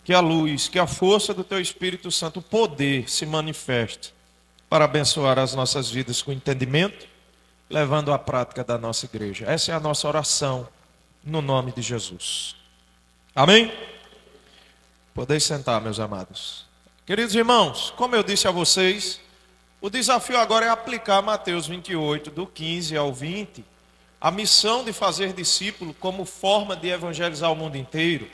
que a luz, que a força do teu Espírito Santo, o poder se manifeste para abençoar as nossas vidas com entendimento, levando à prática da nossa igreja. Essa é a nossa oração no nome de Jesus. Amém? Podeis sentar, meus amados. Queridos irmãos, como eu disse a vocês, o desafio agora é aplicar Mateus 28, do 15 ao 20, a missão de fazer discípulo como forma de evangelizar o mundo inteiro.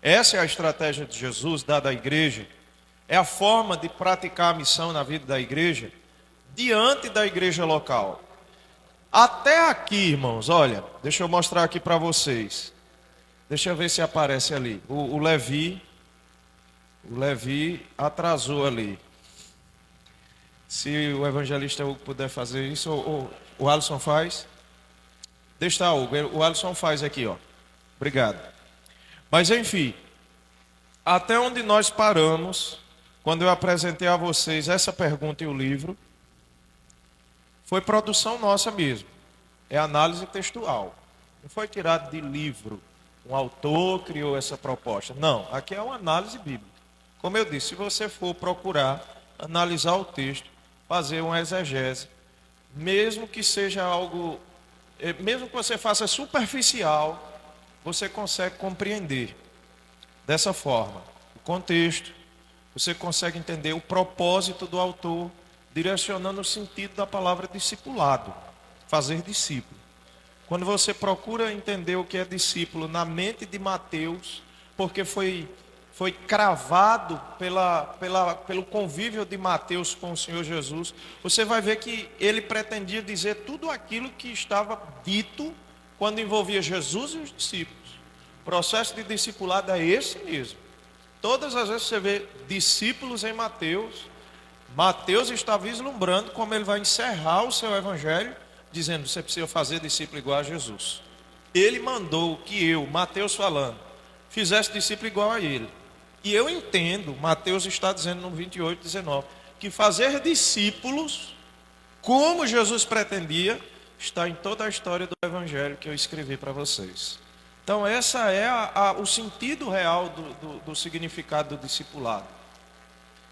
Essa é a estratégia de Jesus dada à igreja. É a forma de praticar a missão na vida da igreja, diante da igreja local. Até aqui, irmãos, olha, deixa eu mostrar aqui para vocês. Deixa eu ver se aparece ali. O Levi atrasou ali. Se o evangelista Hugo puder fazer isso, ou o Alisson faz. Deixa Hugo, o Alisson faz aqui, ó. Obrigado. Mas enfim, até onde nós paramos, quando eu apresentei a vocês essa pergunta e o livro, foi produção nossa mesmo. É análise textual. Não foi tirado de livro. Um autor criou essa proposta. Não, aqui é uma análise bíblica. Como eu disse, se você for procurar analisar o texto, fazer uma exegese, mesmo que seja algo, mesmo que você faça superficial, você consegue compreender dessa forma o contexto, você consegue entender o propósito do autor, direcionando o sentido da palavra discipulado, fazer discípulo. Quando você procura entender o que é discípulo na mente de Mateus, porque foi cravado pelo convívio de Mateus com o Senhor Jesus, você vai ver que ele pretendia dizer tudo aquilo que estava dito quando envolvia Jesus e os discípulos. O processo de discipulado é esse mesmo. Todas as vezes você vê discípulos em Mateus, Mateus está vislumbrando como ele vai encerrar o seu evangelho, dizendo: você precisa fazer discípulo igual a Jesus. Ele mandou que eu, Mateus falando, fizesse discípulo igual a ele. E eu entendo, Mateus está dizendo no 28, 19, que fazer discípulos, como Jesus pretendia, está em toda a história do evangelho que eu escrevi para vocês. Então essa é o sentido real do significado do discipulado.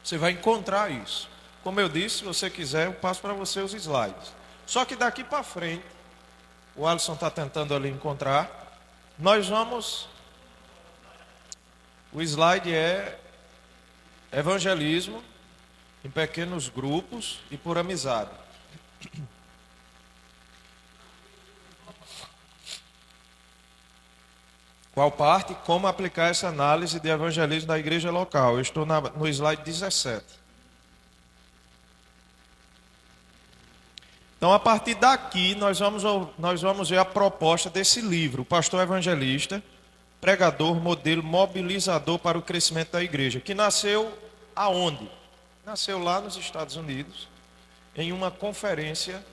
Você vai encontrar isso. Como eu disse, se você quiser, eu passo para você os slides. Só que daqui para frente, o Alisson está tentando ali encontrar, nós vamos... O slide é evangelismo em pequenos grupos e por amizade. Qual parte? Como aplicar essa análise de evangelismo da igreja local. Eu estou no slide 17. Então, a partir daqui, nós vamos ver a proposta desse livro, o pastor evangelista, pregador, modelo, mobilizador para o crescimento da igreja, que nasceu aonde? Nasceu lá nos Estados Unidos, em uma conferência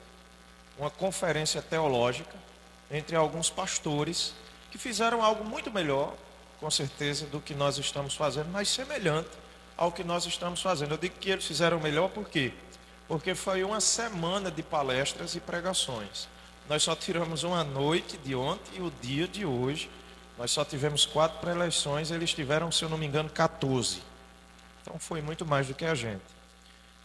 teológica, entre alguns pastores, que fizeram algo muito melhor, com certeza, do que nós estamos fazendo, mas semelhante ao que nós estamos fazendo. Eu digo que eles fizeram melhor por quê? Porque foi uma semana de palestras e pregações. Nós só tiramos uma noite de ontem e o dia de hoje. Nós só tivemos 4 preleções, eles tiveram, se eu não me engano, 14. Então foi muito mais do que a gente.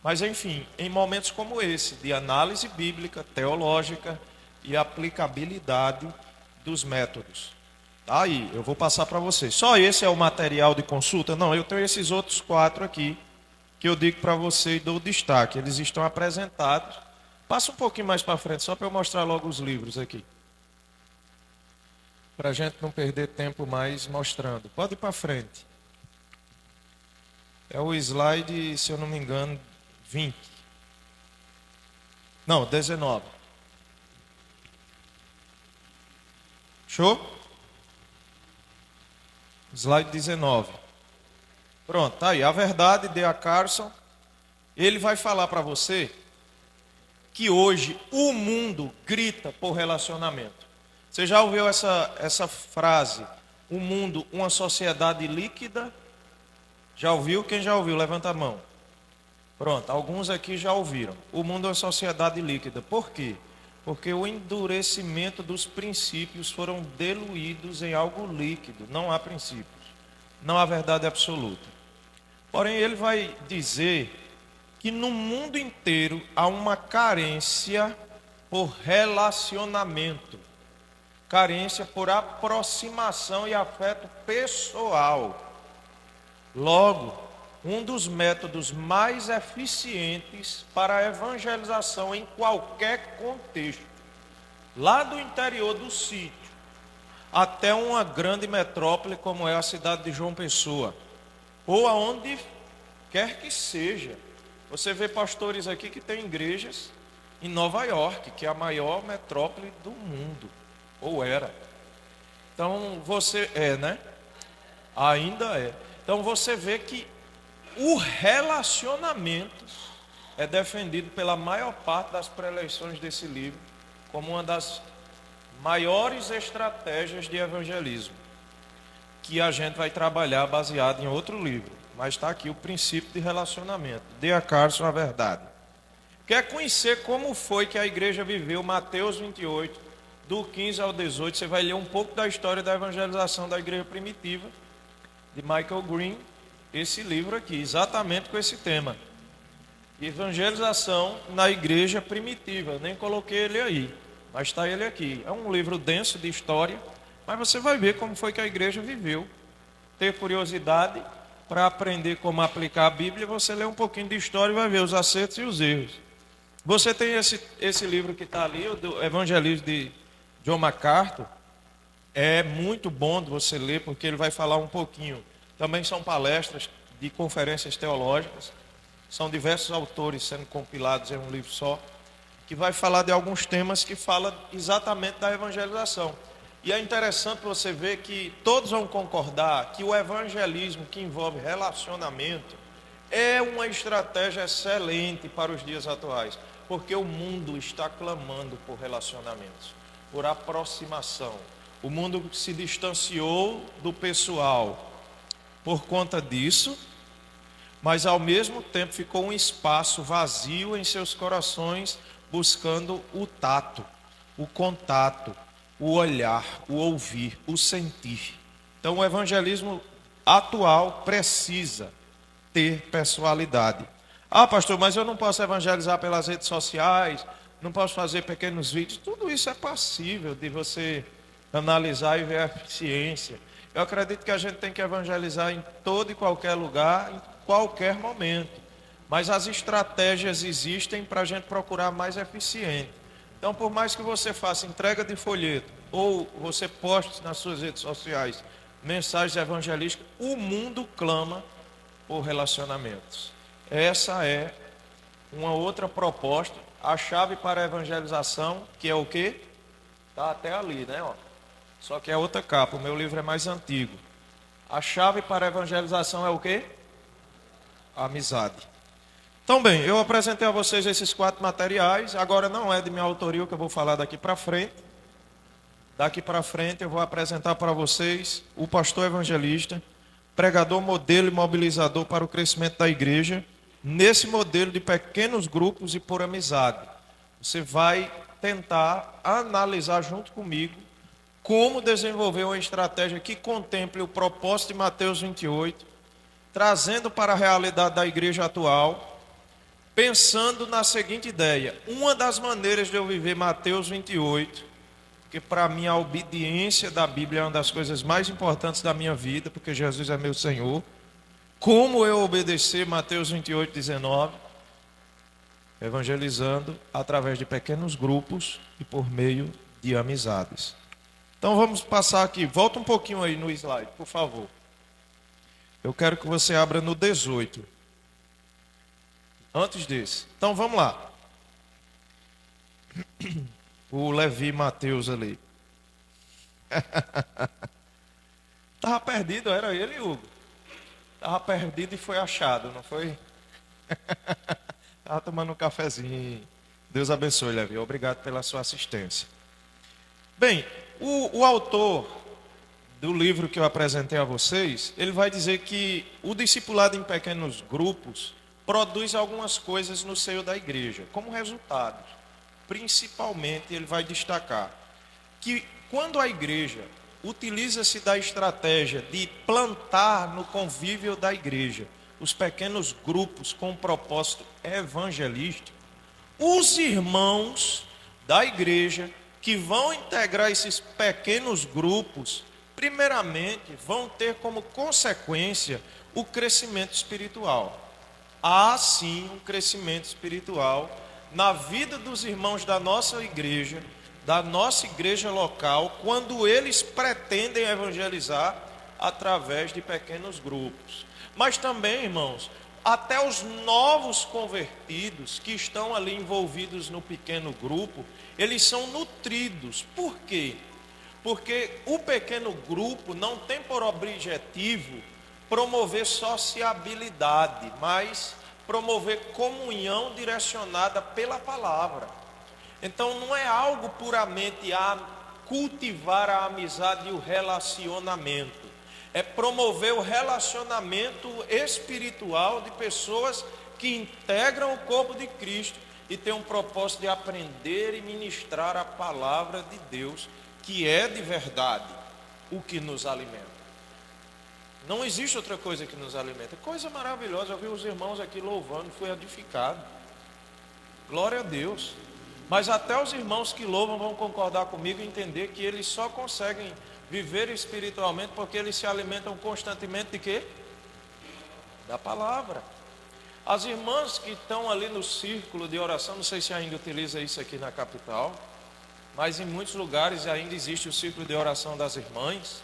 Mas enfim, em momentos como esse, de análise bíblica, teológica e aplicabilidade dos métodos. Tá aí, eu vou passar para vocês. Só esse é o material de consulta? Não, eu tenho esses outros 4 aqui, que eu digo para você e dou destaque. Eles estão apresentados. Passa um pouquinho mais para frente, só para eu mostrar logo os livros aqui. Para a gente não perder tempo mais mostrando. Pode ir para frente. É o slide, se eu não me engano, 20. Não, 19. Show? Slide 19. Pronto, tá aí. A verdade de A. Carson. Ele vai falar para você que hoje o mundo grita por relacionamento. Você já ouviu essa frase? O mundo, uma sociedade líquida? Já ouviu? Quem já ouviu? Levanta a mão. Pronto, alguns aqui já ouviram. O mundo é uma sociedade líquida. Por quê? Porque o endurecimento dos princípios foram diluídos em algo líquido. Não há princípios. não a verdade absoluta. Porém, ele vai dizer que no mundo inteiro há uma carência por relacionamento, carência por aproximação e afeto pessoal. Logo, um dos métodos mais eficientes para a evangelização em qualquer contexto, lá do interior do sítio até uma grande metrópole como é a cidade de João Pessoa, ou aonde quer que seja. Você vê pastores aqui que têm igrejas em Nova York, que é a maior metrópole do mundo, ou era. Então você né? Ainda é. Então você vê que o relacionamento é defendido pela maior parte das preleções desse livro como uma das maiores estratégias de evangelismo, que a gente vai trabalhar baseado em outro livro, mas está aqui o princípio de relacionamento. Dê a Carson a verdade. Quer conhecer como foi que a igreja viveu Mateus 28, do 15 ao 18, você vai ler um pouco da história da evangelização da igreja primitiva, de Michael Green, esse livro aqui, exatamente com esse tema. Evangelização na igreja primitiva. Eu nem coloquei ele aí, mas está ele aqui. É um livro denso de história, mas você vai ver como foi que a igreja viveu. Ter curiosidade para aprender como aplicar a Bíblia, você lê um pouquinho de história e vai ver os acertos e os erros. Você tem esse livro que está ali, o do Evangelismo de John MacArthur. É muito bom de você ler, porque ele vai falar um pouquinho. Também são palestras de conferências teológicas. São diversos autores sendo compilados em um livro só, que vai falar de alguns temas que falam exatamente da evangelização. E é interessante você ver que todos vão concordar que o evangelismo que envolve relacionamento é uma estratégia excelente para os dias atuais, porque o mundo está clamando por relacionamentos, por aproximação. O mundo se distanciou do pessoal por conta disso, mas ao mesmo tempo ficou um espaço vazio em seus corações, buscando o tato, o contato, o olhar, o ouvir, o sentir. Então o evangelismo atual precisa ter pessoalidade. Ah, pastor, mas eu não posso evangelizar pelas redes sociais, não posso fazer pequenos vídeos. Tudo isso é passível de você analisar e ver a eficiência. Eu acredito que a gente tem que evangelizar em todo e qualquer lugar, em qualquer momento. Mas as estratégias existem para a gente procurar mais eficiente. Então, por mais que você faça entrega de folheto, ou você poste nas suas redes sociais mensagens evangelísticas, o mundo clama por relacionamentos. Essa é uma outra proposta. A chave para a evangelização, que é o quê? Está até ali, né? Ó. Só que é outra capa, o meu livro é mais antigo. A chave para a evangelização é o quê? A amizade. Então bem, eu apresentei a vocês esses 4 materiais. Agora não é de minha autoria o que eu vou falar daqui para frente. Daqui para frente eu vou apresentar para vocês o pastor evangelista, pregador, modelo e mobilizador para o crescimento da igreja, nesse modelo de pequenos grupos e por amizade. Você vai tentar analisar junto comigo como desenvolver uma estratégia que contemple o propósito de Mateus 28, trazendo para a realidade da igreja atual, pensando na seguinte ideia: uma das maneiras de eu viver Mateus 28, porque para mim a obediência da Bíblia é uma das coisas mais importantes da minha vida, porque Jesus é meu Senhor. Como eu obedecer Mateus 28, 19? Evangelizando através de pequenos grupos e por meio de amizades. Então vamos passar aqui, volta um pouquinho aí no slide, por favor. Eu quero que você abra no 18. Antes desse. Então vamos lá. O Levi Mateus ali. Estava perdido, era ele, Hugo. Estava perdido e foi achado, não foi? Estava tomando um cafezinho. Deus abençoe, Levi. Obrigado pela sua assistência. Bem, o autor do livro que eu apresentei a vocês, ele vai dizer que o discipulado em pequenos grupos produz algumas coisas no seio da igreja, como resultado. Principalmente, ele vai destacar que quando a igreja utiliza-se da estratégia de plantar no convívio da igreja os pequenos grupos com propósito evangelístico, os irmãos da igreja que vão integrar esses pequenos grupos, primeiramente, vão ter como consequência o crescimento espiritual. Há sim um crescimento espiritual na vida dos irmãos da nossa igreja local, quando eles pretendem evangelizar através de pequenos grupos. Mas também, irmãos, até os novos convertidos que estão ali envolvidos no pequeno grupo, eles são nutridos. Por quê? Porque o pequeno grupo não tem por objetivo promover sociabilidade, mas promover comunhão direcionada pela palavra. Então não é algo puramente a cultivar a amizade e o relacionamento. É promover o relacionamento espiritual de pessoas que integram o corpo de Cristo e têm um propósito de aprender e ministrar a palavra de Deus, que é de verdade o que nos alimenta. Não existe outra coisa que nos alimenta. Coisa maravilhosa, eu vi os irmãos aqui louvando, fui edificado. Glória a Deus. Mas até os irmãos que louvam vão concordar comigo e entender que eles só conseguem viver espiritualmente porque eles se alimentam constantemente de quê? Da palavra. As irmãs que estão ali no círculo de oração, não sei se ainda utiliza isso aqui na capital, mas em muitos lugares ainda existe o círculo de oração das irmãs,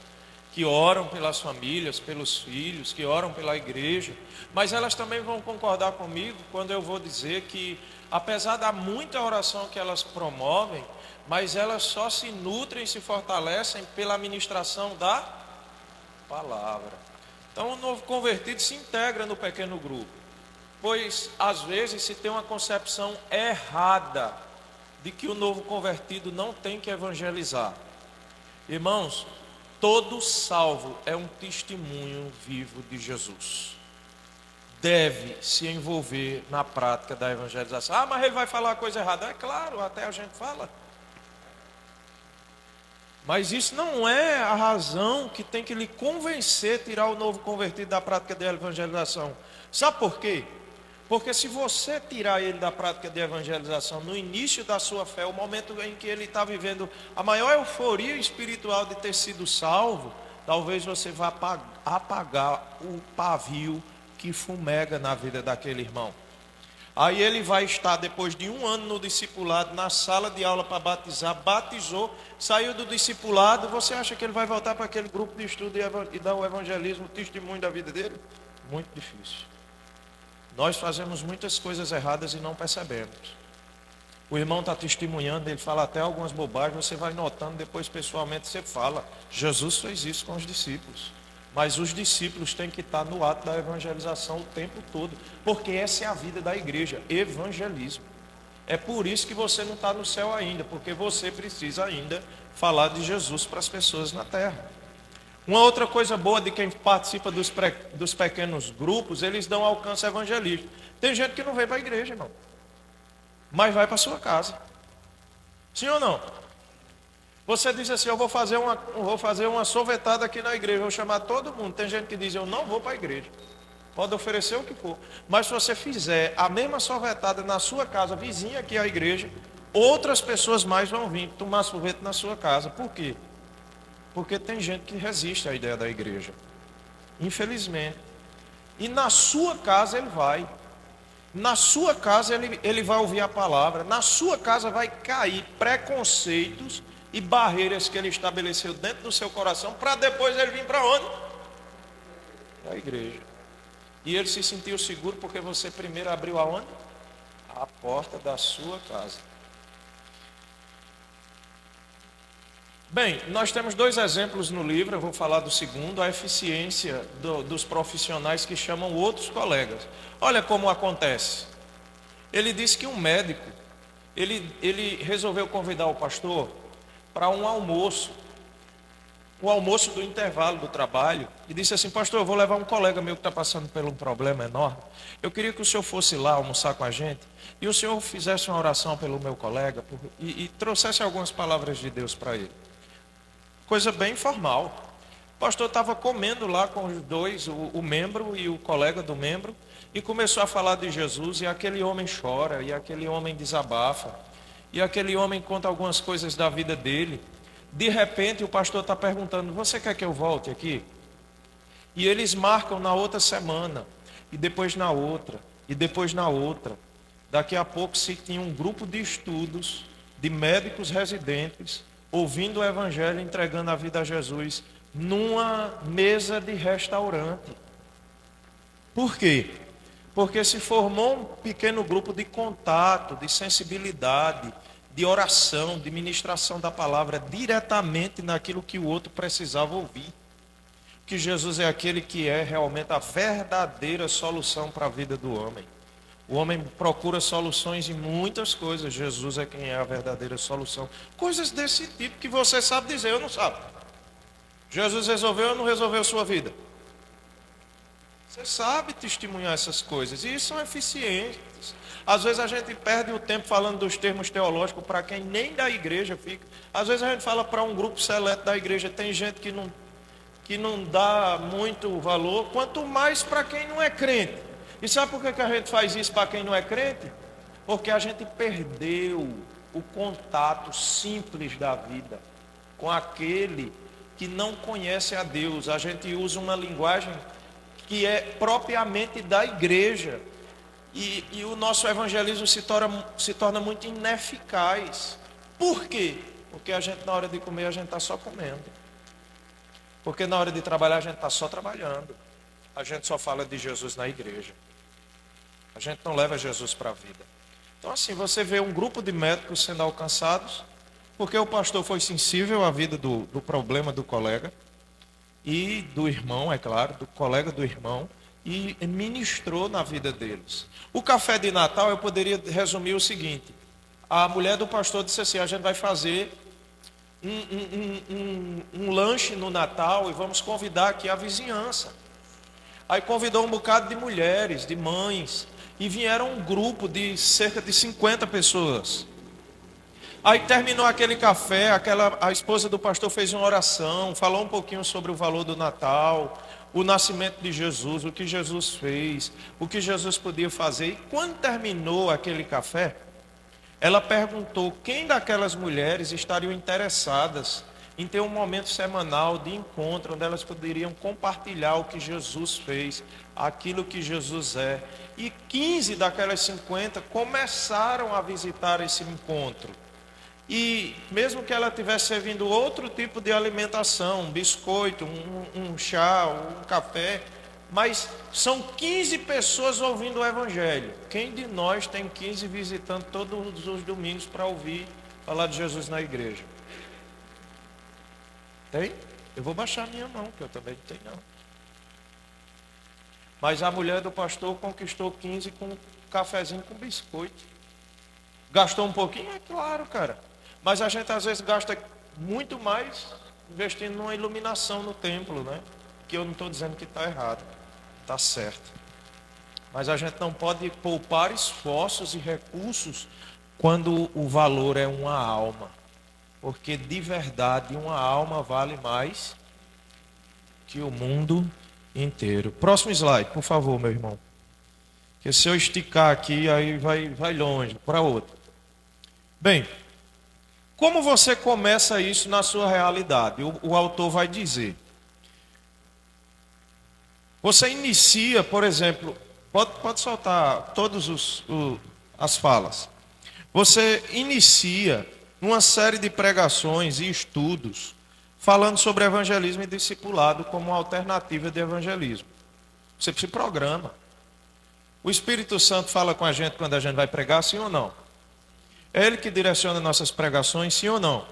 que oram pelas famílias, pelos filhos, que oram pela igreja, mas elas também vão concordar comigo quando eu vou dizer que, apesar da muita oração que elas promovem, mas elas só se nutrem e se fortalecem pela ministração da palavra. Então o novo convertido se integra no pequeno grupo, pois às vezes se tem uma concepção errada de que o novo convertido não tem que evangelizar. Irmãos, todo salvo é um testemunho vivo de Jesus. Deve se envolver na prática da evangelização. Ah, mas ele vai falar coisa errada. É claro, até a gente fala. Mas isso não é a razão que tem que lhe convencer a tirar o novo convertido da prática da evangelização. Sabe por quê? Porque se você tirar ele da prática de evangelização no início da sua fé, o momento em que ele está vivendo a maior euforia espiritual de ter sido salvo, talvez você vá apagar o pavio que fumega na vida daquele irmão. Aí ele vai estar, depois de 1 ano no discipulado, na sala de aula para batizar, batizou, saiu do discipulado. Você acha que ele vai voltar para aquele grupo de estudo e dar o evangelismo, o testemunho da vida dele? Muito difícil. Nós fazemos muitas coisas erradas e não percebemos. O irmão está testemunhando, ele fala até algumas bobagens, você vai notando, depois pessoalmente você fala. Jesus fez isso com os discípulos. Mas os discípulos têm que estar no ato da evangelização o tempo todo, porque essa é a vida da igreja, evangelismo. É por isso que você não está no céu ainda, porque você precisa ainda falar de Jesus para as pessoas na terra. Uma outra coisa boa de quem participa dos pequenos grupos, eles dão alcance evangelístico. Tem gente que não vem para a igreja, irmão, mas vai para a sua casa. Sim ou não? Você diz assim, eu vou fazer uma sorvetada aqui na igreja, vou chamar todo mundo. Tem gente que diz, eu não vou para a igreja. Pode oferecer o que for. Mas se você fizer a mesma sorvetada na sua casa, vizinha aqui à igreja, outras pessoas mais vão vir tomar sorvete na sua casa. Por quê? Porque tem gente que resiste à ideia da igreja. Infelizmente. E na sua casa ele vai. Na sua casa ele vai ouvir a palavra. Na sua casa vai cair preconceitos e barreiras que ele estabeleceu dentro do seu coração, para depois ele vir para onde? Para a igreja. E ele se sentiu seguro porque você primeiro abriu aonde? A porta da sua casa. Bem, nós temos 2 exemplos no livro, eu vou falar do segundo, a eficiência dos profissionais que chamam outros colegas. Olha como acontece. Ele disse que um médico, ele resolveu convidar o pastor para um almoço, o almoço do intervalo do trabalho, e disse assim, pastor, eu vou levar um colega meu que está passando por um problema enorme, eu queria que o senhor fosse lá almoçar com a gente, e o senhor fizesse uma oração pelo meu colega, e trouxesse algumas palavras de Deus para ele. Coisa bem informal. O pastor estava comendo lá com os dois, o membro e o colega do membro, e começou a falar de Jesus, e aquele homem chora, e aquele homem desabafa, e aquele homem conta algumas coisas da vida dele. De repente o pastor está perguntando: você quer que eu volte aqui? E eles marcam na outra semana, e depois na outra, e depois na outra. Daqui a pouco se tinha um grupo de estudos, de médicos residentes, ouvindo o evangelho, entregando a vida a Jesus, numa mesa de restaurante. Por quê? Porque se formou um pequeno grupo de contato, de sensibilidade, de oração, de ministração da palavra, diretamente naquilo que o outro precisava ouvir. Que Jesus é aquele que é realmente a verdadeira solução para a vida do homem. O homem procura soluções em muitas coisas. Jesus é quem é a verdadeira solução. Coisas desse tipo que você sabe dizer, eu não sabe. Jesus resolveu ou não resolveu a sua vida? Você sabe testemunhar essas coisas. E isso são eficientes. Às vezes a gente perde o tempo falando dos termos teológicos para quem nem da igreja fica. Às vezes a gente fala para um grupo seleto da igreja. Tem gente que não dá muito valor, quanto mais para quem não é crente. E sabe por que a gente faz isso para quem não é crente? Porque a gente perdeu o contato simples da vida com aquele que não conhece a Deus. A gente usa uma linguagem que é propriamente da igreja. E o nosso evangelismo se torna muito ineficaz. Por quê? Porque a gente, na hora de comer, a gente está só comendo. Porque na hora de trabalhar, a gente está só trabalhando. A gente só fala de Jesus na igreja. A gente não leva Jesus para a vida. Então assim, você vê um grupo de médicos sendo alcançados, porque o pastor foi sensível à vida do problema do colega, e do irmão, é claro, do colega do irmão, e ministrou na vida deles. O café de Natal, eu poderia resumir o seguinte: a mulher do pastor disse assim: a gente vai fazer um lanche no Natal e vamos convidar aqui a vizinhança. Aí convidou um bocado de mulheres, de mães, e vieram um grupo de cerca de 50 pessoas. Aí terminou aquele café, a esposa do pastor fez uma oração, falou um pouquinho sobre o valor do Natal, o nascimento de Jesus, o que Jesus fez, o que Jesus podia fazer. E quando terminou aquele café, ela perguntou quem daquelas mulheres estariam interessadas em ter um momento semanal de encontro, onde elas poderiam compartilhar o que Jesus fez, aquilo que Jesus é. E 15 daquelas 50 começaram a visitar esse encontro. E mesmo que ela estivesse servindo outro tipo de alimentação, um biscoito, um chá, um café, mas são 15 pessoas ouvindo o evangelho. Quem de nós tem 15 visitando todos os domingos para ouvir falar de Jesus na igreja? Tem? Eu vou baixar minha mão, que eu também não tenho não. Mas a mulher do pastor conquistou 15 com um cafezinho com biscoito. Gastou um pouquinho? É claro, cara. Mas a gente às vezes gasta muito mais investindo numa iluminação no templo, né? Que eu não estou dizendo que está errado. Está certo. Mas a gente não pode poupar esforços e recursos quando o valor é uma alma. Porque de verdade uma alma vale mais que o mundo inteiro. Próximo slide, por favor, meu irmão. Porque se eu esticar aqui, aí vai longe, para outro. Bem, como você começa isso na sua realidade? O autor vai dizer. Você inicia, por exemplo, pode soltar todas as falas. Você inicia uma série de pregações e estudos falando sobre evangelismo e discipulado como alternativa de evangelismo. Você se programa. O Espírito Santo fala com a gente quando a gente vai pregar, sim ou não? É Ele que direciona nossas pregações, sim ou não?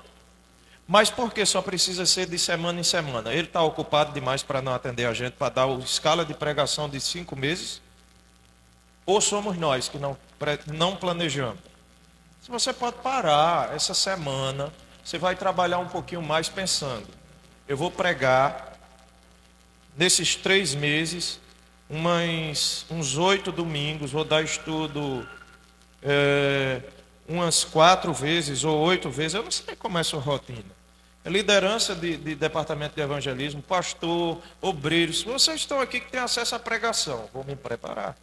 Mas por que só precisa ser de semana em semana? Ele está ocupado demais para não atender a gente, para dar uma escala de pregação de 5 meses? Ou somos nós que não planejamos? Se você pode parar essa semana, você vai trabalhar um pouquinho mais pensando: eu vou pregar nesses 3 meses, uns 8 domingos, vou dar estudo umas 4 vezes ou 8 vezes, eu não sei como é a sua rotina. liderança de departamento de evangelismo, pastor, obreiros, vocês estão aqui que têm acesso à pregação, vou me preparar.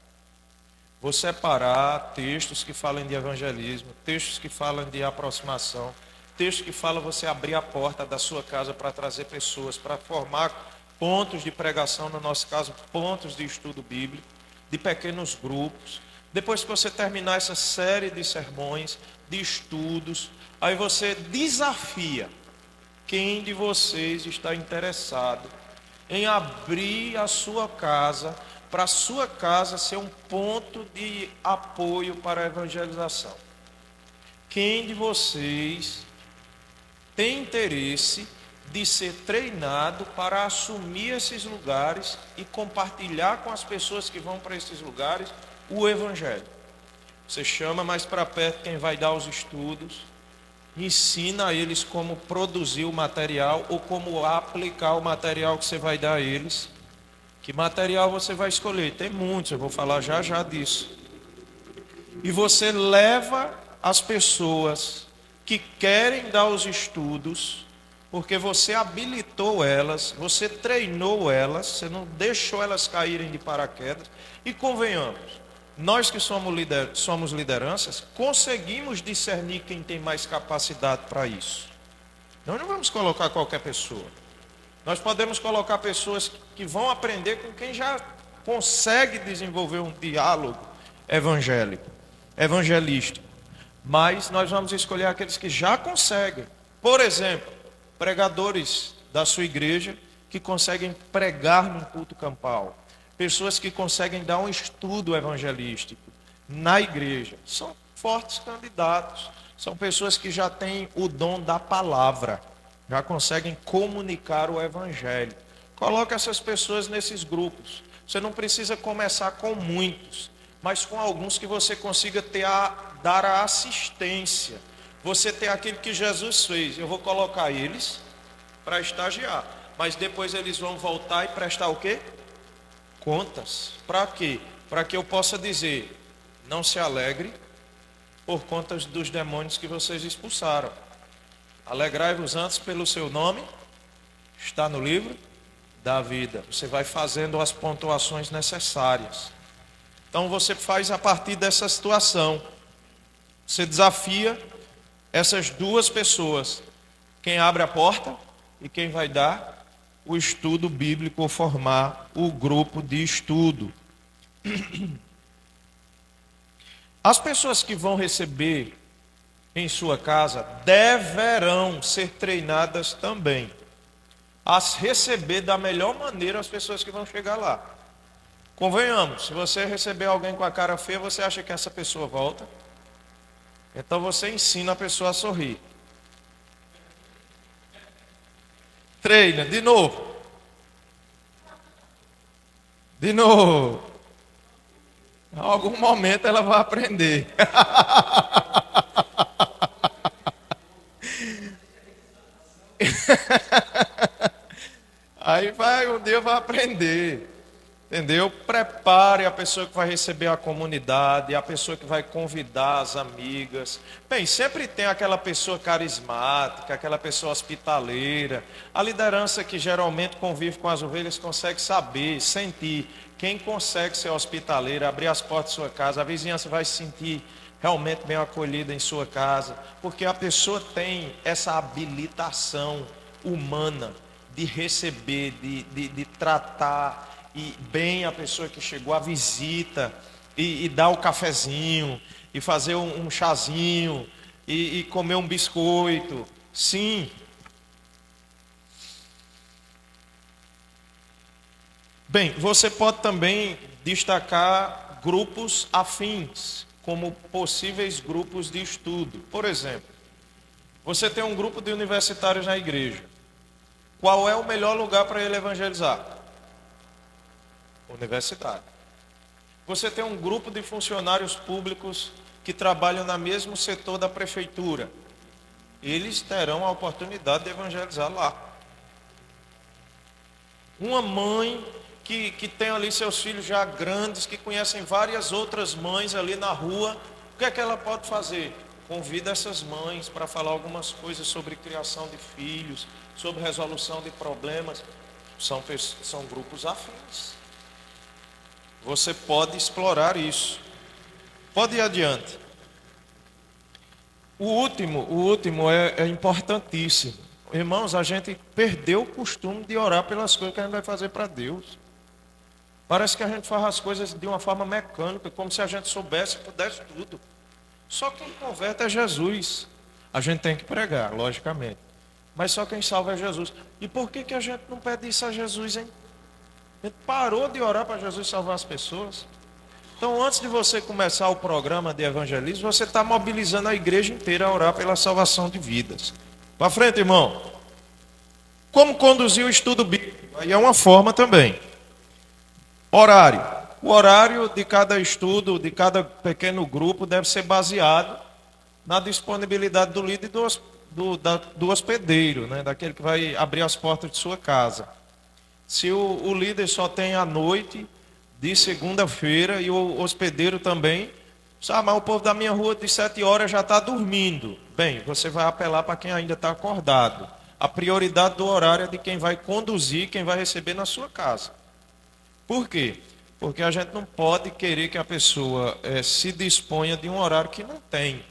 Vou separar textos que falam de evangelismo, textos que falam de aproximação, textos que falam você abrir a porta da sua casa para trazer pessoas, para formar pontos de pregação, no nosso caso, pontos de estudo bíblico, de pequenos grupos. Depois que você terminar essa série de sermões, de estudos, aí você desafia quem de vocês está interessado em abrir a sua casa, para a sua casa ser um ponto de apoio para a evangelização. Quem de vocês tem interesse de ser treinado para assumir esses lugares e compartilhar com as pessoas que vão para esses lugares o evangelho? Você chama mais para perto quem vai dar os estudos, ensina a eles como produzir o material ou como aplicar o material que você vai dar a eles. Que material você vai escolher? Tem muitos, eu vou falar já já disso. E você leva as pessoas que querem dar os estudos, porque você habilitou elas, você treinou elas, você não deixou elas caírem de paraquedas. E convenhamos, nós que somos lideranças, conseguimos discernir quem tem mais capacidade para isso. Nós não vamos colocar qualquer pessoa. Nós podemos colocar pessoas que vão aprender com quem já consegue desenvolver um diálogo evangelístico. Mas nós vamos escolher aqueles que já conseguem. Por exemplo, pregadores da sua igreja que conseguem pregar num culto campal. Pessoas que conseguem dar um estudo evangelístico na igreja. São fortes candidatos. São pessoas que já têm o dom da palavra. Já conseguem comunicar o evangelho. Coloque essas pessoas nesses grupos. Você não precisa começar com muitos, mas com alguns que você consiga dar a assistência. Você ter aquilo que Jesus fez. Eu vou colocar eles para estagiar, mas depois eles vão voltar e prestar o quê? Contas. Para quê? Para que eu possa dizer, não se alegre por conta dos demônios que vocês expulsaram. Alegrai-vos antes pelo seu nome, está no livro da vida. Você vai fazendo as pontuações necessárias. Então você faz a partir dessa situação. Você desafia essas duas pessoas. Quem abre a porta e quem vai dar o estudo bíblico ou formar o grupo de estudo. As pessoas que vão receber em sua casa deverão ser treinadas também a receber da melhor maneira as pessoas que vão chegar lá. Convenhamos, se você receber alguém com a cara feia, você acha que essa pessoa volta? Então você ensina a pessoa a sorrir. Treina, de novo. De novo. Em algum momento ela vai aprender. Aí um dia vai aprender. Entendeu? Prepare a pessoa que vai receber a comunidade, a pessoa que vai convidar as amigas. Bem, sempre tem aquela pessoa carismática, aquela pessoa hospitaleira. A liderança que geralmente convive com as ovelhas consegue saber, sentir. Quem consegue ser hospitaleiro, abrir as portas de sua casa, a vizinhança vai se sentir realmente bem acolhida em sua casa, porque a pessoa tem essa habilitação humana de receber, de tratar e bem a pessoa que chegou, a visita, e dar o cafezinho, e fazer um chazinho, e comer um biscoito. Sim. Bem, você pode também destacar grupos afins, como possíveis grupos de estudo. Por exemplo, você tem um grupo de universitários na igreja. Qual é o melhor lugar para ele evangelizar? Universidade. Você tem um grupo de funcionários públicos que trabalham no mesmo setor da prefeitura. Eles terão a oportunidade de evangelizar lá. Uma mãe que tem ali seus filhos já grandes, que conhecem várias outras mães ali na rua, o que é que ela pode fazer? convida essas mães para falar algumas coisas sobre criação de filhos, sobre resolução de problemas. São grupos afins. Você pode explorar isso. Pode ir adiante. O último é importantíssimo. Irmãos, a gente perdeu o costume de orar pelas coisas que a gente vai fazer para Deus. Parece que a gente faz as coisas de uma forma mecânica, como se a gente soubesse e pudesse tudo. Só quem converte é Jesus. A gente tem que pregar, logicamente. Mas só quem salva é Jesus. E por que a gente não pede isso a Jesus, hein? A gente parou de orar para Jesus salvar as pessoas. Então, antes de você começar o programa de evangelismo, você está mobilizando a igreja inteira a orar pela salvação de vidas. Para frente, irmão. Como conduzir o estudo bíblico? Aí é uma forma também. Horário. O horário de cada estudo, de cada pequeno grupo, deve ser baseado na disponibilidade do líder e do hospedeiro, né? Daquele que vai abrir as portas de sua casa. Se o líder só tem à noite, de segunda-feira, e o hospedeiro também, sabe, mas o povo da minha rua de 7 horas já está dormindo. Bem, você vai apelar para quem ainda está acordado. A prioridade do horário é de quem vai conduzir, quem vai receber na sua casa. Por quê? Porque a gente não pode querer que a pessoa se disponha de um horário que não tem.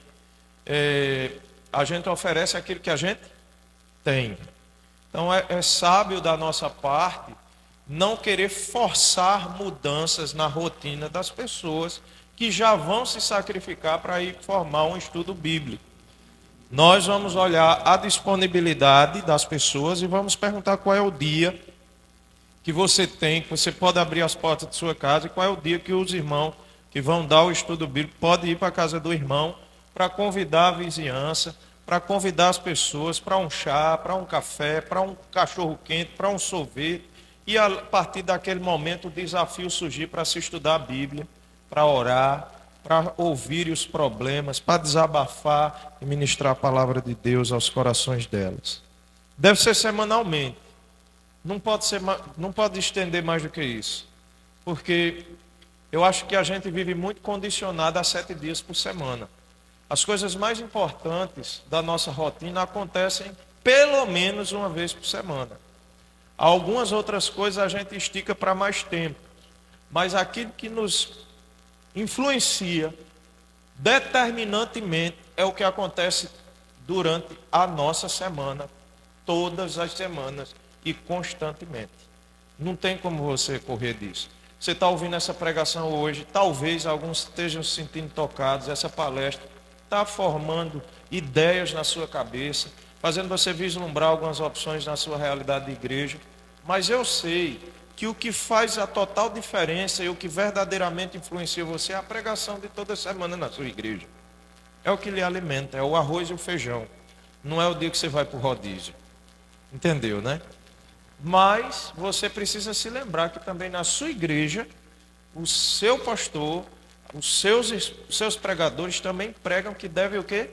A gente oferece aquilo que a gente tem. Então é sábio da nossa parte não querer forçar mudanças na rotina das pessoas que já vão se sacrificar para ir formar um estudo bíblico. Nós vamos olhar a disponibilidade das pessoas e vamos perguntar qual é o dia que você tem, que você pode abrir as portas de sua casa, e qual é o dia que os irmãos que vão dar o estudo bíblico podem ir para a casa do irmão para convidar a vizinhança, para convidar as pessoas para um chá, para um café, para um cachorro quente, para um sorvete. E a partir daquele momento o desafio surgir para se estudar a Bíblia, para orar, para ouvir os problemas, para desabafar e ministrar a palavra de Deus aos corações delas. Deve ser semanalmente. Não pode estender mais do que isso. Porque eu acho que a gente vive muito condicionado a 7 dias por semana. As coisas mais importantes da nossa rotina acontecem pelo menos uma vez por semana. Algumas outras coisas a gente estica para mais tempo. Mas aquilo que nos influencia determinantemente é o que acontece durante a nossa semana, todas as semanas e constantemente. Não tem como você correr disso. Você está ouvindo essa pregação hoje, talvez alguns estejam se sentindo tocados, essa palestra está formando ideias na sua cabeça, fazendo você vislumbrar algumas opções na sua realidade de igreja. Mas eu sei que o que faz a total diferença e o que verdadeiramente influencia você é a pregação de toda semana na sua igreja. É o que lhe alimenta, é o arroz e o feijão. Não é o dia que você vai para o rodízio. Entendeu, né? Mas você precisa se lembrar que também na sua igreja, o seu pastor, os seus pregadores também pregam que deve o quê?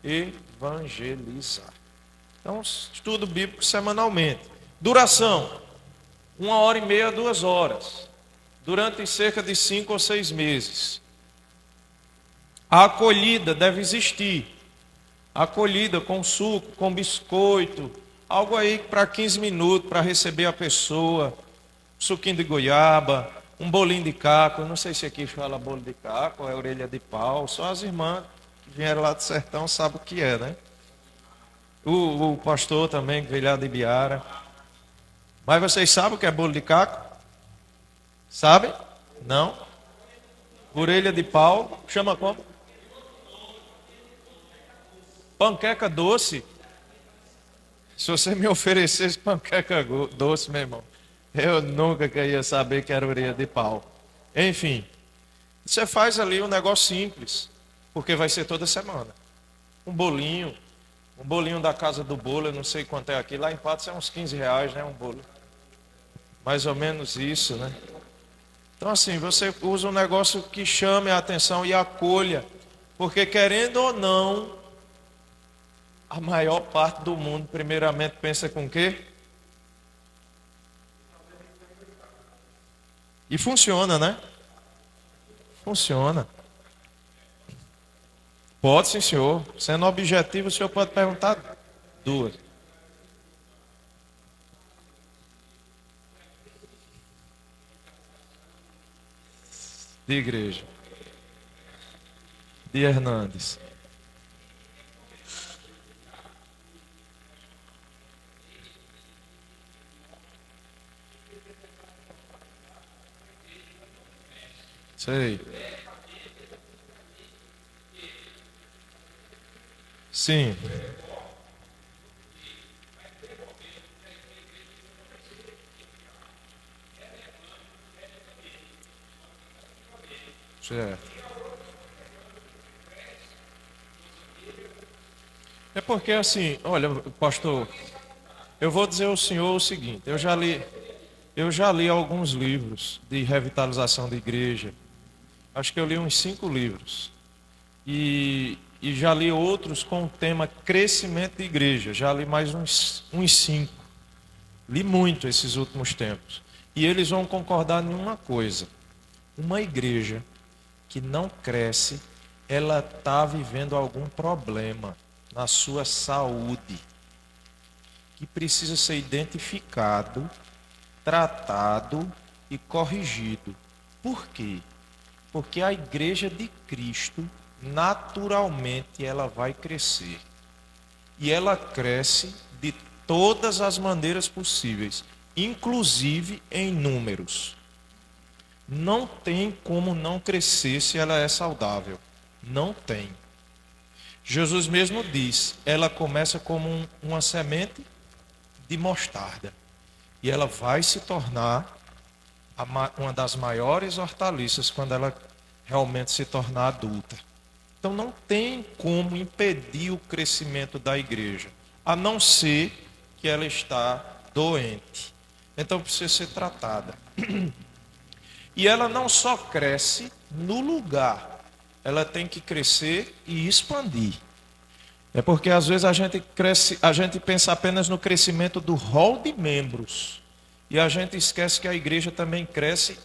Evangelizar. Então, estudo bíblico semanalmente. Duração, 1h30 a 2 horas, durante cerca de 5 ou 6 meses. A acolhida deve existir. Acolhida com suco, com biscoito, algo aí para 15 minutos para receber a pessoa, um suquinho de goiaba, um bolinho de caco. Eu não sei se aqui fala bolo de caco, é orelha de pau. Só as irmãs que vieram lá do sertão sabem o que é, né? O pastor também, que veio lá de Ibiara. Mas vocês sabem o que é bolo de caco? Sabem? Não? Orelha de pau, chama como? Panqueca doce. Se você me oferecesse panqueca doce, meu irmão, eu nunca queria saber que era orelha de pau. Enfim, você faz ali um negócio simples, porque vai ser toda semana. Um bolinho da casa do bolo, eu não sei quanto é aqui. Lá em Patos é uns R$ 15, né, um bolo. Mais ou menos isso, né? Então assim, você usa um negócio que chame a atenção e acolha, porque querendo ou não, a maior parte do mundo, primeiramente, pensa com o quê? E funciona, né? Funciona. Pode, sim, senhor. Sendo objetivo, o senhor pode perguntar duas. De igreja. De Hernandes. Sei. Sim. Certo. É porque assim, olha, pastor, eu vou dizer ao senhor o seguinte, eu já li alguns livros de revitalização de igreja. Acho que eu li uns 5 livros. E já li outros com o tema crescimento de igreja. Já li mais uns 5. Li muito esses últimos tempos. E eles vão concordar em uma coisa. Uma igreja que não cresce, ela está vivendo algum problema na sua saúde, que precisa ser identificado, tratado e corrigido. Por quê? Porque a igreja de Cristo, naturalmente, ela vai crescer. E ela cresce de todas as maneiras possíveis, inclusive em números. Não tem como não crescer se ela é saudável. Não tem. Jesus mesmo diz, ela começa como uma semente de mostarda. E ela vai se tornar uma das maiores hortaliças quando ela realmente se tornar adulta. Então não tem como impedir o crescimento da igreja, a não ser que ela está doente. Então precisa ser tratada. E ela não só cresce no lugar, ela tem que crescer e expandir. É porque às vezes a gente pensa apenas no crescimento do rol de membros. E a gente esquece que a igreja também cresce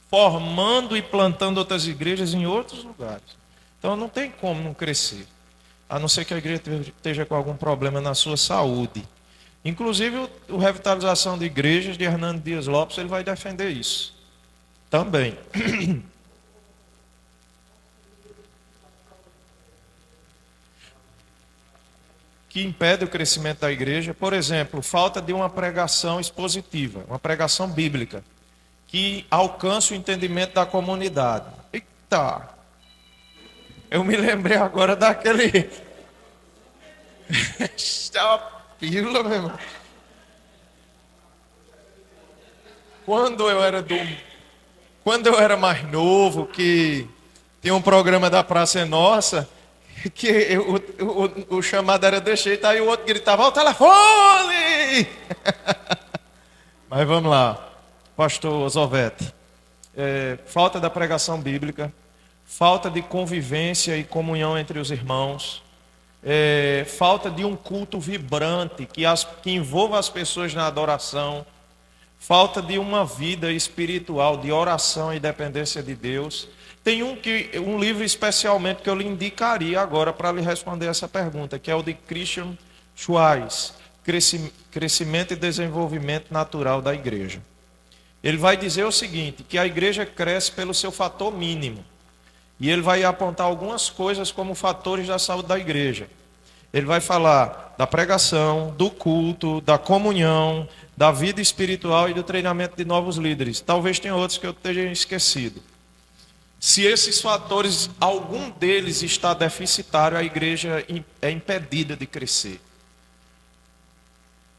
formando e plantando outras igrejas em outros lugares. Então não tem como não crescer, a não ser que a igreja esteja com algum problema na sua saúde. Inclusive o Revitalização de Igrejas de Hernando Dias Lopes, ele vai defender isso também. Que impede o crescimento da igreja, por exemplo, falta de uma pregação expositiva, uma pregação bíblica, que alcance o entendimento da comunidade. Eita! Eu me lembrei agora daquele... Está pílula, meu irmão. Quando eu era mais novo, que tinha um programa da Praça é Nossa, que o chamado era desse jeito, aí o outro gritava, ó, o telefone! Mas vamos lá, pastor Zovete. Falta da pregação bíblica, falta de convivência e comunhão entre os irmãos, falta de um culto vibrante que envolva as pessoas na adoração, falta de uma vida espiritual, de oração e dependência de Deus. Tem um livro especialmente que eu lhe indicaria agora para lhe responder essa pergunta, que é o de Christian Schwarz, Crescimento e Desenvolvimento Natural da Igreja. Ele vai dizer o seguinte, que a igreja cresce pelo seu fator mínimo. E ele vai apontar algumas coisas como fatores da saúde da igreja. Ele vai falar da pregação, do culto, da comunhão, da vida espiritual e do treinamento de novos líderes. Talvez tenha outros que eu tenha esquecido. Se esses fatores, algum deles está deficitário, a igreja é impedida de crescer.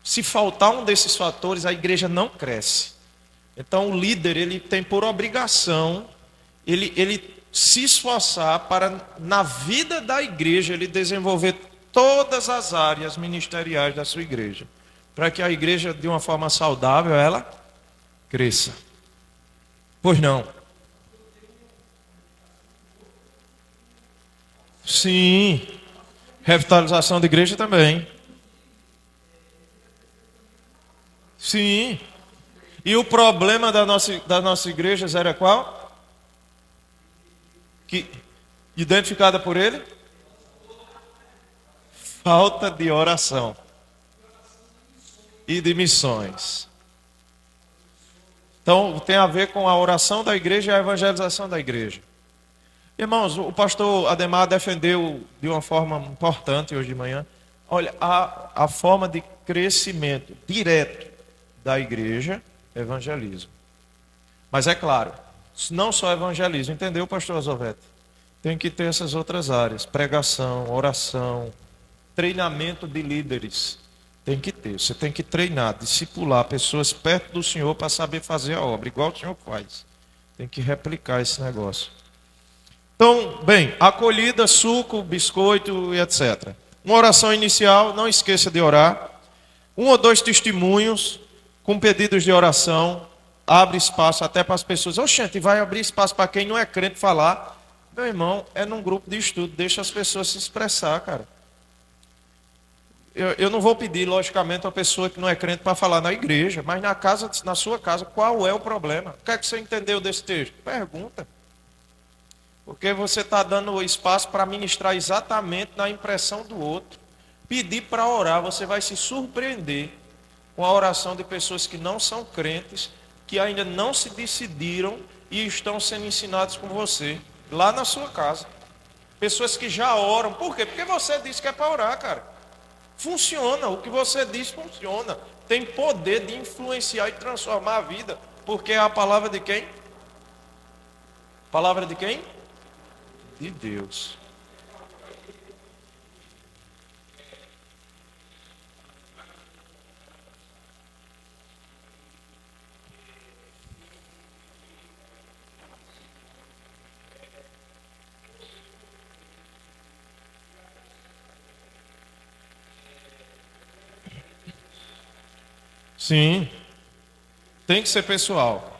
Se faltar um desses fatores, a igreja não cresce. Então o líder, ele tem por obrigação, ele se esforçar para, na vida da igreja, ele desenvolver todas as áreas ministeriais da sua igreja, para que a igreja, de uma forma saudável, ela cresça. Pois não? Sim. Revitalização de igreja também. Sim. E o problema das nossas igrejas era qual? Identificada por ele? falta de oração e de missões. Então, tem a ver com a oração da igreja e a evangelização da igreja. Irmãos, o pastor Ademar defendeu de uma forma importante hoje de manhã. Olha, a forma de crescimento direto da igreja é evangelismo. Mas é claro, não só evangelismo, entendeu, pastor Azovete? Tem que ter essas outras áreas: pregação, oração, treinamento de líderes. Tem que ter, você tem que treinar, discipular pessoas perto do Senhor para saber fazer a obra, igual o Senhor faz. Tem que replicar esse negócio. Então, bem, acolhida, suco, biscoito e etc. Uma oração inicial, não esqueça de orar. 1 ou 2 testemunhos com pedidos de oração. Abre espaço até para as pessoas. Oxente, vai abrir espaço para quem não é crente falar. Meu irmão, é num grupo de estudo, deixa as pessoas se expressar, cara. Eu não vou pedir, logicamente, a pessoa que não é crente para falar na igreja, mas na casa, na sua casa, qual é o problema? O que é que você entendeu desse texto? Pergunta. Porque você está dando espaço para ministrar exatamente na impressão do outro. Pedir para orar, você vai se surpreender com a oração de pessoas que não são crentes, que ainda não se decidiram e estão sendo ensinados com você, lá na sua casa. Pessoas que já oram. Por quê? Porque você disse que é para orar, cara. Funciona, o que você diz funciona. Tem poder de influenciar e transformar a vida. Porque é a palavra de quem? Palavra de quem? De Deus. Sim, tem que ser pessoal.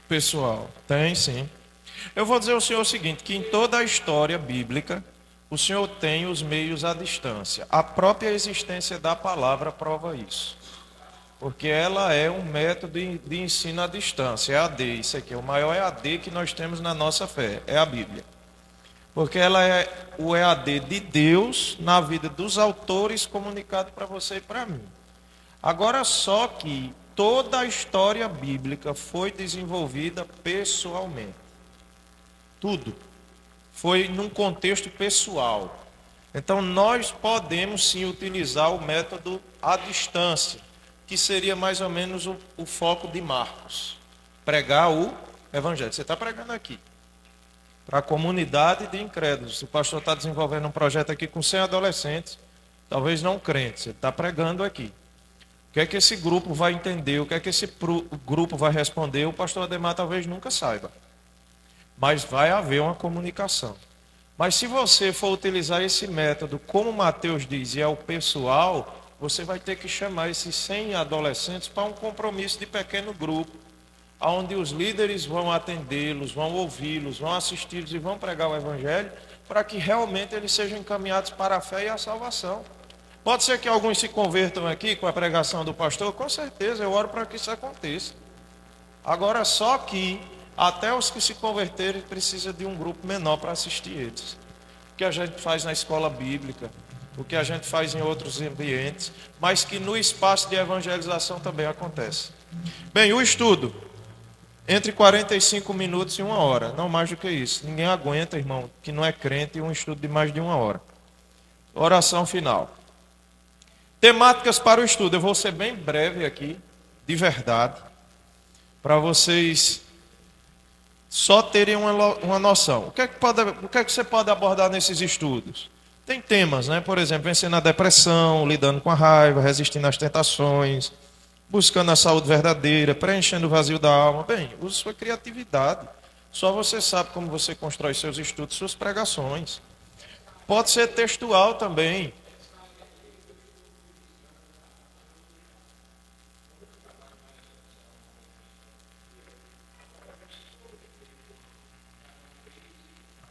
Pessoal, tem sim. Eu vou dizer ao senhor o seguinte, que em toda a história bíblica, o senhor tem os meios à distância. A própria existência da palavra prova isso. Porque ela é um método de ensino à distância, é AD. Isso aqui é o maior EAD que nós temos na nossa fé, é a Bíblia. Porque ela é o EAD de Deus na vida dos autores comunicado para você e para mim. Agora só que toda a história bíblica foi desenvolvida pessoalmente. Tudo foi num contexto pessoal. Então nós podemos sim utilizar o método à distância, que seria mais ou menos o foco de Marcos. Pregar o evangelho. Você está pregando aqui para a comunidade de incrédulos. O pastor está desenvolvendo um projeto aqui com 100 adolescentes, talvez não crentes. Ele está pregando aqui. O que é que esse grupo vai entender? O que é que esse grupo vai responder? O pastor Ademar talvez nunca saiba. Mas vai haver uma comunicação. Mas se você for utilizar esse método, como Mateus diz, e é o pessoal, você vai ter que chamar esses 100 adolescentes para um compromisso de pequeno grupo, onde os líderes vão atendê-los, vão ouvi-los, vão assisti-los e vão pregar o evangelho, para que realmente eles sejam encaminhados para a fé e a salvação. Pode ser que alguns se convertam aqui com a pregação do pastor, com certeza, eu oro para que isso aconteça. Agora, só que até os que se converterem precisam de um grupo menor para assistir eles. O que a gente faz na escola bíblica, o que a gente faz em outros ambientes, mas que no espaço de evangelização também acontece. Bem, o estudo, entre 45 minutos e 1 hora, não mais do que isso. Ninguém aguenta, irmão, que não é crente, um estudo de mais de 1 hora. Oração final. Temáticas para o estudo. Eu vou ser bem breve aqui, de verdade, para vocês só terem uma noção. O que é que você pode abordar nesses estudos? Tem temas, né? Por exemplo, vencendo a depressão, lidando com a raiva, resistindo às tentações, buscando a saúde verdadeira, preenchendo o vazio da alma. Bem, use sua criatividade. Só você sabe como você constrói seus estudos, suas pregações. Pode ser textual também.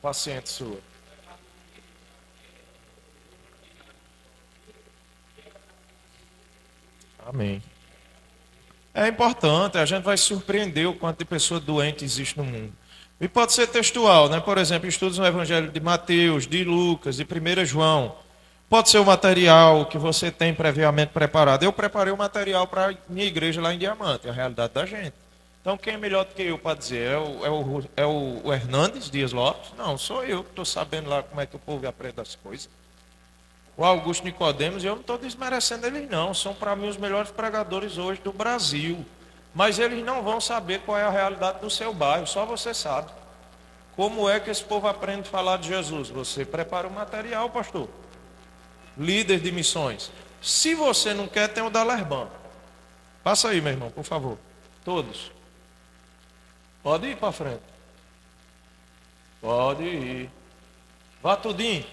paciente sua. Amém. É importante, a gente vai surpreender o quanto de pessoa doente existe no mundo. E pode ser textual, né? Por exemplo, estudos no Evangelho de Mateus, de Lucas, de 1 João. Pode ser o material que você tem previamente preparado. Eu preparei o material para minha igreja lá em Diamante, a realidade da gente. Então, quem é melhor do que eu para dizer? É o Hernandes Dias Lopes? Não, sou eu que estou sabendo lá como é que o povo aprende as coisas. O Augusto Nicodemos, eu não estou desmerecendo eles não, são para mim os melhores pregadores hoje do Brasil. Mas eles não vão saber qual é a realidade do seu bairro, só você sabe. Como é que esse povo aprende a falar de Jesus? Você prepara o material, pastor. Líder de missões. Se você não quer, tem o da Lerban. Passa aí, meu irmão, por favor. Todos. Pode ir para frente. Pode ir. Vá tudinho.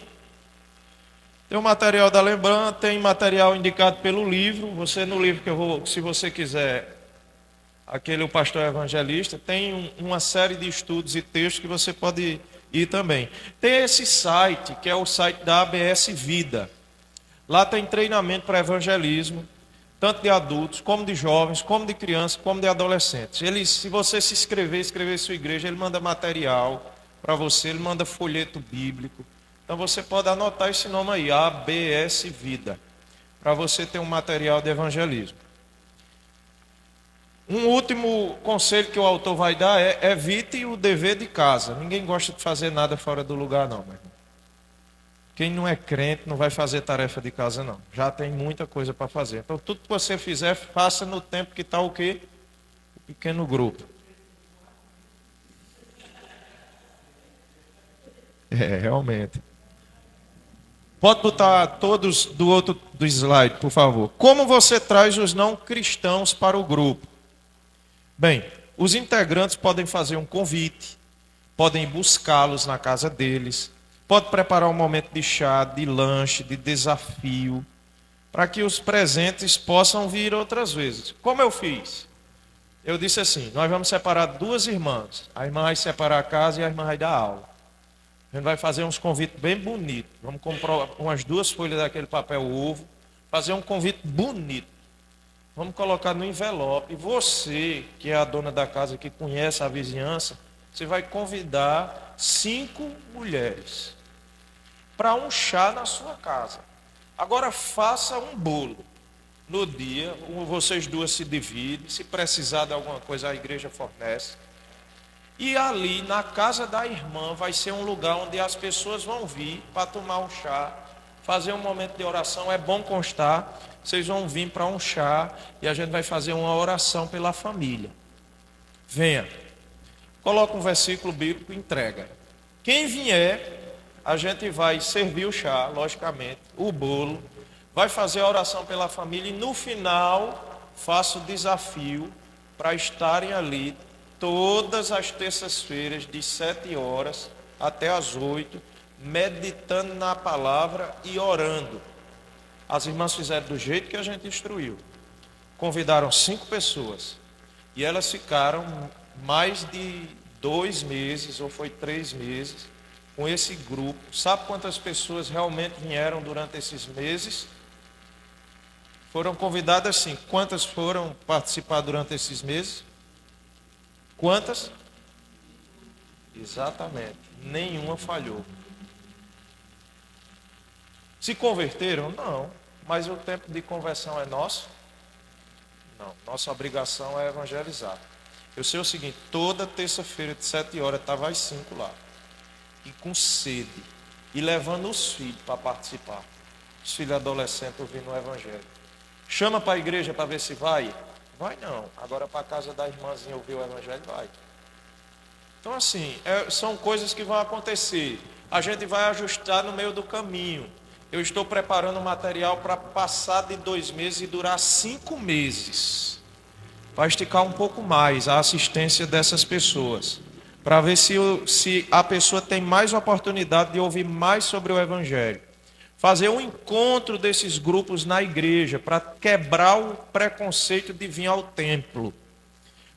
Tem o material da lembrança, tem material indicado pelo livro. Você no livro que eu vou, se você quiser, aquele o pastor evangelista, tem uma série de estudos e textos que você pode ir também. Tem esse site, que é o site da ABS Vida. Lá tem treinamento para evangelismo, tanto de adultos, como de jovens, como de crianças, como de adolescentes. Ele, se você se inscrever, escrever sua igreja, ele manda material para você, ele manda folheto bíblico. Então você pode anotar esse nome aí, ABS Vida, para você ter um material de evangelismo. Um último conselho que o autor vai dar é: evite o dever de casa. Ninguém gosta de fazer nada fora do lugar, não, meu irmão. Quem não é crente não vai fazer tarefa de casa, não. Já tem muita coisa para fazer. Então, tudo que você fizer, faça no tempo que está o quê? O pequeno grupo. Realmente. Pode botar todos do outro do slide, por favor. Como você traz os não cristãos para o grupo? Bem, os integrantes podem fazer um convite, podem buscá-los na casa deles, pode preparar um momento de chá, de lanche, de desafio, para que os presentes possam vir outras vezes. Como eu fiz? Eu disse assim: nós vamos separar duas irmãs. A irmã vai separar a casa e a irmã vai dar aula. A gente vai fazer uns convites bem bonitos. Vamos comprar umas 2 folhas daquele papel ovo, fazer um convite bonito. Vamos colocar no envelope. Você, que é a dona da casa, que conhece a vizinhança, você vai convidar 5 mulheres para um chá na sua casa. Agora faça um bolo. No dia, vocês duas se dividem. Se precisar de alguma coisa, a igreja fornece. E ali, na casa da irmã, vai ser um lugar onde as pessoas vão vir para tomar um chá, fazer um momento de oração. É bom constar, vocês vão vir para um chá e a gente vai fazer uma oração pela família. Venha. Coloca um versículo bíblico e entrega. Quem vier, a gente vai servir o chá, logicamente, o bolo, vai fazer a oração pela família e no final faço o desafio para estarem ali todas as terças-feiras, de 7 horas até as 8, meditando na palavra e orando. As irmãs fizeram do jeito que a gente instruiu. Convidaram 5 pessoas. E elas ficaram mais de 2 meses, ou foi 3 meses, com esse grupo. Sabe quantas pessoas realmente vieram durante esses meses? Foram convidadas sim. Quantas foram participar durante esses meses? Quantas? Exatamente. Nenhuma falhou. Se converteram? Não. Mas o tempo de conversão é nosso? Não. Nossa obrigação é evangelizar. Eu sei o seguinte: toda terça-feira de 7 horas estava às 5 lá. E com sede. E levando os filhos para participar. Os filhos adolescentes ouvindo o evangelho. Chama para a igreja para ver se vai? Vai não. Agora para a casa da irmãzinha ouvir o evangelho, vai. Então assim, são coisas que vão acontecer. A gente vai ajustar no meio do caminho. Eu estou preparando material para passar de 2 meses e durar 5 meses. Vai esticar um pouco mais a assistência dessas pessoas. Para ver se a pessoa tem mais oportunidade de ouvir mais sobre o evangelho. Fazer um encontro desses grupos na igreja para quebrar o preconceito de vir ao templo.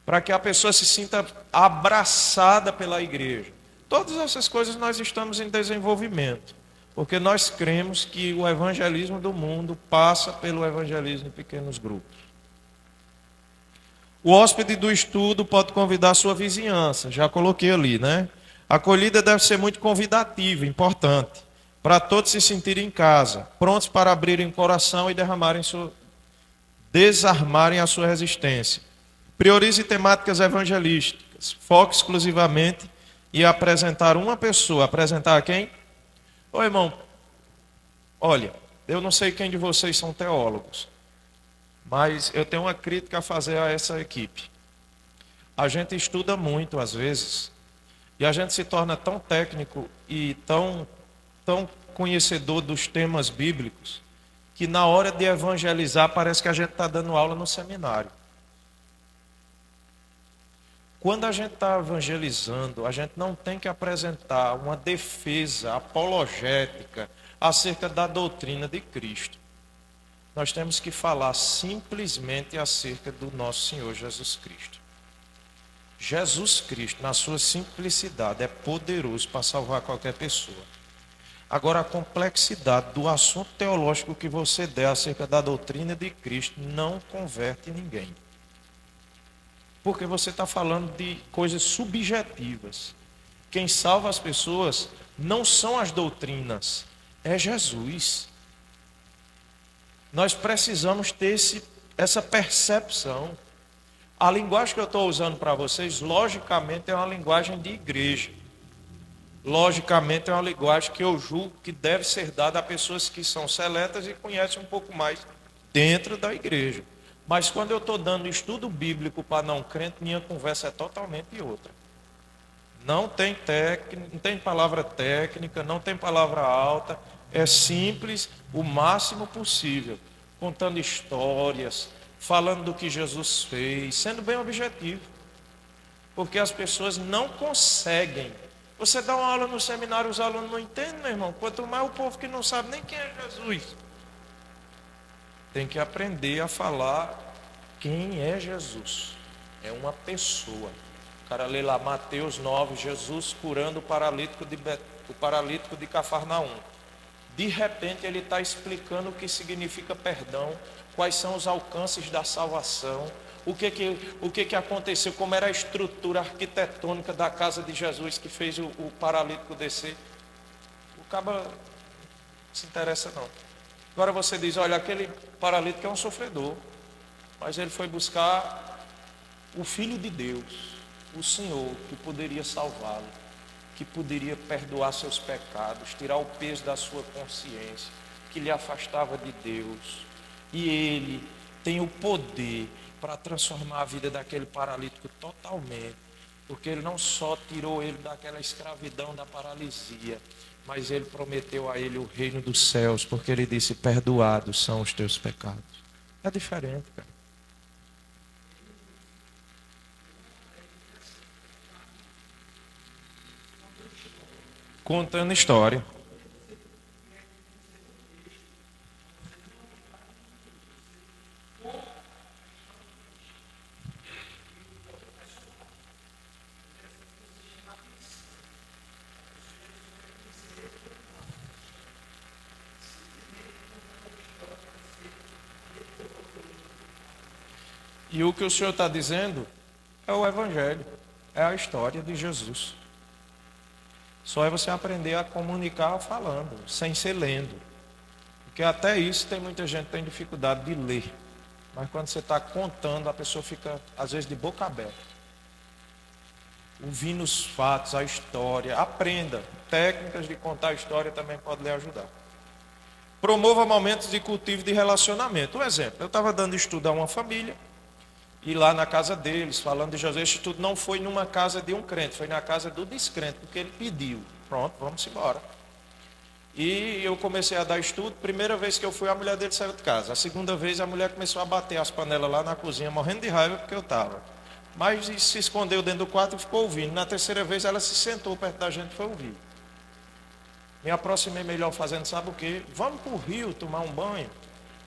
Para que a pessoa se sinta abraçada pela igreja. Todas essas coisas nós estamos em desenvolvimento, porque nós cremos que o evangelismo do mundo passa pelo evangelismo em pequenos grupos. O hóspede do estudo pode convidar a sua vizinhança, já coloquei ali, né? A acolhida deve ser muito convidativa, importante, para todos se sentirem em casa, prontos para abrirem o coração e desarmarem a sua resistência. Priorize temáticas evangelísticas, foque exclusivamente em apresentar uma pessoa. Apresentar a quem? Ô irmão, olha, eu não sei quem de vocês são teólogos, mas eu tenho uma crítica a fazer a essa equipe. A gente estuda muito às vezes, e a gente se torna tão técnico e tão conhecedor dos temas bíblicos, que na hora de evangelizar parece que a gente está dando aula no seminário. Quando a gente está evangelizando, a gente não tem que apresentar uma defesa apologética acerca da doutrina de Cristo. Nós temos que falar simplesmente acerca do nosso Senhor Jesus Cristo. Jesus Cristo, na sua simplicidade, é poderoso para salvar qualquer pessoa. Agora, a complexidade do assunto teológico que você der acerca da doutrina de Cristo não converte ninguém. Porque você está falando de coisas subjetivas. Quem salva as pessoas não são as doutrinas, é Jesus. Nós precisamos ter essa percepção. A linguagem que eu estou usando para vocês, logicamente, é uma linguagem de igreja. Logicamente, é uma linguagem que eu julgo que deve ser dada a pessoas que são seletas e conhecem um pouco mais dentro da igreja. Mas quando eu estou dando estudo bíblico para não crente, minha conversa é totalmente outra. Não tem palavra técnica, não tem palavra alta, é simples, o máximo possível, contando histórias, falando do que Jesus fez, sendo bem objetivo. Porque as pessoas não conseguem. Você dá uma aula no seminário, os alunos não entendem, meu irmão. Quanto mais o povo que não sabe nem quem é Jesus. Tem que aprender a falar quem é Jesus. É uma pessoa. O cara lê lá Mateus 9, Jesus curando o paralítico de Cafarnaum. De repente ele está explicando o que significa perdão, quais são os alcances da salvação, o que aconteceu, como era a estrutura arquitetônica da casa de Jesus que fez o paralítico descer. O cabra não se interessa não. Agora você diz, olha, aquele paralítico é um sofredor, mas ele foi buscar o Filho de Deus, o Senhor, que poderia salvá-lo, que poderia perdoar seus pecados, tirar o peso da sua consciência, que lhe afastava de Deus. E ele tem o poder para transformar a vida daquele paralítico totalmente, porque ele não só tirou ele daquela escravidão da paralisia, mas ele prometeu a ele o reino dos céus, porque ele disse, perdoados são os teus pecados. É diferente, cara. Contando história. E o que o Senhor está dizendo é o Evangelho, é a história de Jesus. Só é você aprender a comunicar falando, sem ser lendo. Porque até isso tem muita gente que tem dificuldade de ler. Mas quando você está contando, a pessoa fica, às vezes, de boca aberta. Ouvindo os fatos, a história. Aprenda. Técnicas de contar a história também podem lhe ajudar. Promova momentos de cultivo de relacionamento. Um exemplo, eu estava dando estudo a uma família. E lá na casa deles, falando de Jesus, esse estudo não foi numa casa de um crente, foi na casa do descrente, porque ele pediu. Pronto, vamos embora. E eu comecei a dar estudo. Primeira vez que eu fui, a mulher dele saiu de casa. A segunda vez, a mulher começou a bater as panelas lá na cozinha, morrendo de raiva porque eu estava. Mas se escondeu dentro do quarto e ficou ouvindo. Na terceira vez, ela se sentou perto da gente e foi ouvir. Me aproximei melhor fazendo, sabe o quê? Vamos para o rio tomar um banho.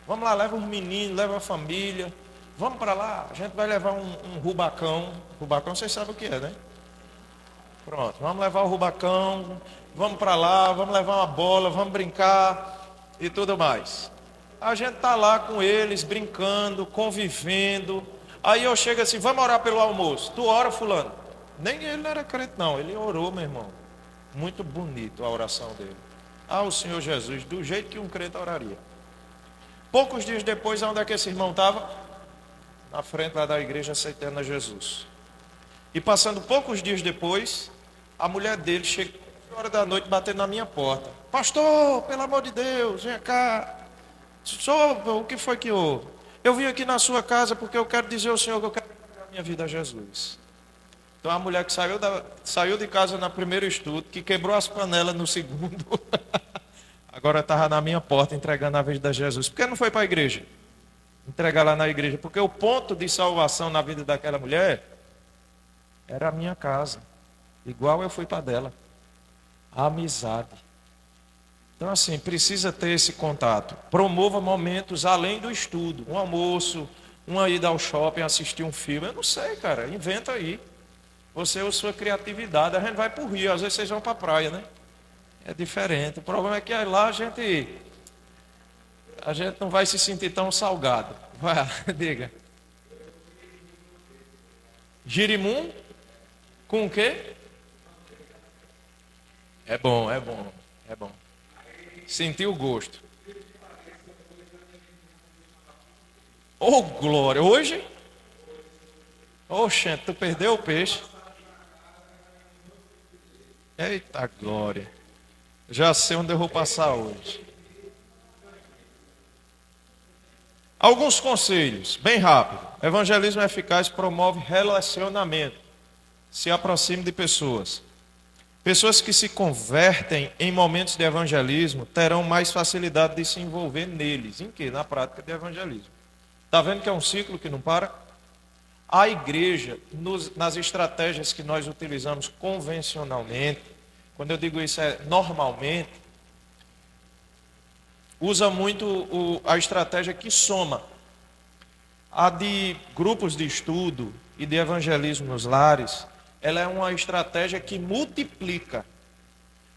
Vamos lá, leva os meninos, leva a família. Vamos para lá, a gente vai levar um rubacão. Rubacão, vocês sabem o que é, né? Pronto, vamos levar o rubacão, vamos para lá, vamos levar uma bola, vamos brincar e tudo mais. A gente tá lá com eles, brincando, convivendo. Aí eu chego assim, vamos orar pelo almoço. Tu ora, fulano? Nem ele não era crente não, ele orou, meu irmão. Muito bonito a oração dele. Ah, o Senhor Jesus, do jeito que um crente oraria. Poucos dias depois, onde é que esse irmão estava? Na frente lá da igreja, aceitando a Jesus. E passando poucos dias depois, a mulher dele chega 8 horas da noite batendo na minha porta. Pastor, pelo amor de Deus, vem cá. O que foi que houve? Eu vim aqui na sua casa porque eu quero dizer ao Senhor que eu quero entregar a minha vida a Jesus. Então a mulher que saiu de casa no primeiro estudo, que quebrou as panelas no segundo, agora estava na minha porta entregando a vida a Jesus. Por que não foi para a igreja? Entregar lá na igreja. Porque o ponto de salvação na vida daquela mulher era a minha casa. Igual eu fui para dela. A amizade. Então assim, precisa ter esse contato. Promova momentos além do estudo. Um almoço, uma ida ao shopping, assistir um filme. Eu não sei, cara. Inventa aí. Você usa sua criatividade. A gente vai para o rio, às vezes vocês vão para a praia, né? É diferente. O problema é que lá a gente não vai se sentir tão salgado. Vai, diga. Girimum? Com o quê? É bom, é bom, é bom. Sentir o gosto. Oh, glória! Hoje? Oxente, tu perdeu o peixe. Eita glória. Já sei onde eu vou passar hoje. Alguns conselhos, bem rápido. Evangelismo eficaz promove relacionamento. Se aproxime de pessoas. Pessoas que se convertem em momentos de evangelismo terão mais facilidade de se envolver neles. Em quê? Na prática de evangelismo. Está vendo que é um ciclo que não para? A igreja, nas estratégias que nós utilizamos convencionalmente, quando eu digo isso é normalmente, usa muito a estratégia que soma. A de grupos de estudo e de evangelismo nos lares, ela é uma estratégia que multiplica.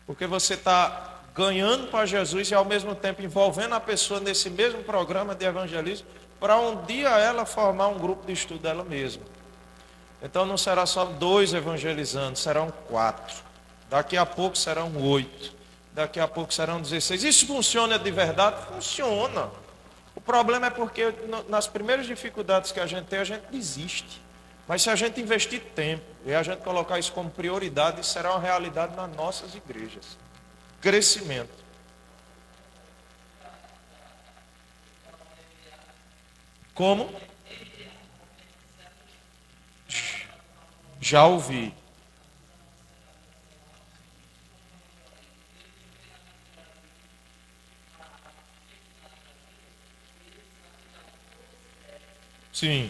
Porque você está ganhando para Jesus e ao mesmo tempo envolvendo a pessoa nesse mesmo programa de evangelismo, para um dia ela formar um grupo de estudo dela mesma. Então não será só 2 evangelizando, serão 4. Daqui a pouco serão 8. Daqui a pouco serão 16. Isso funciona de verdade? Funciona. O problema é porque nas primeiras dificuldades que a gente tem, a gente desiste. Mas se a gente investir tempo e a gente colocar isso como prioridade, isso será uma realidade nas nossas igrejas. Crescimento. Como? Já ouvi. Sim.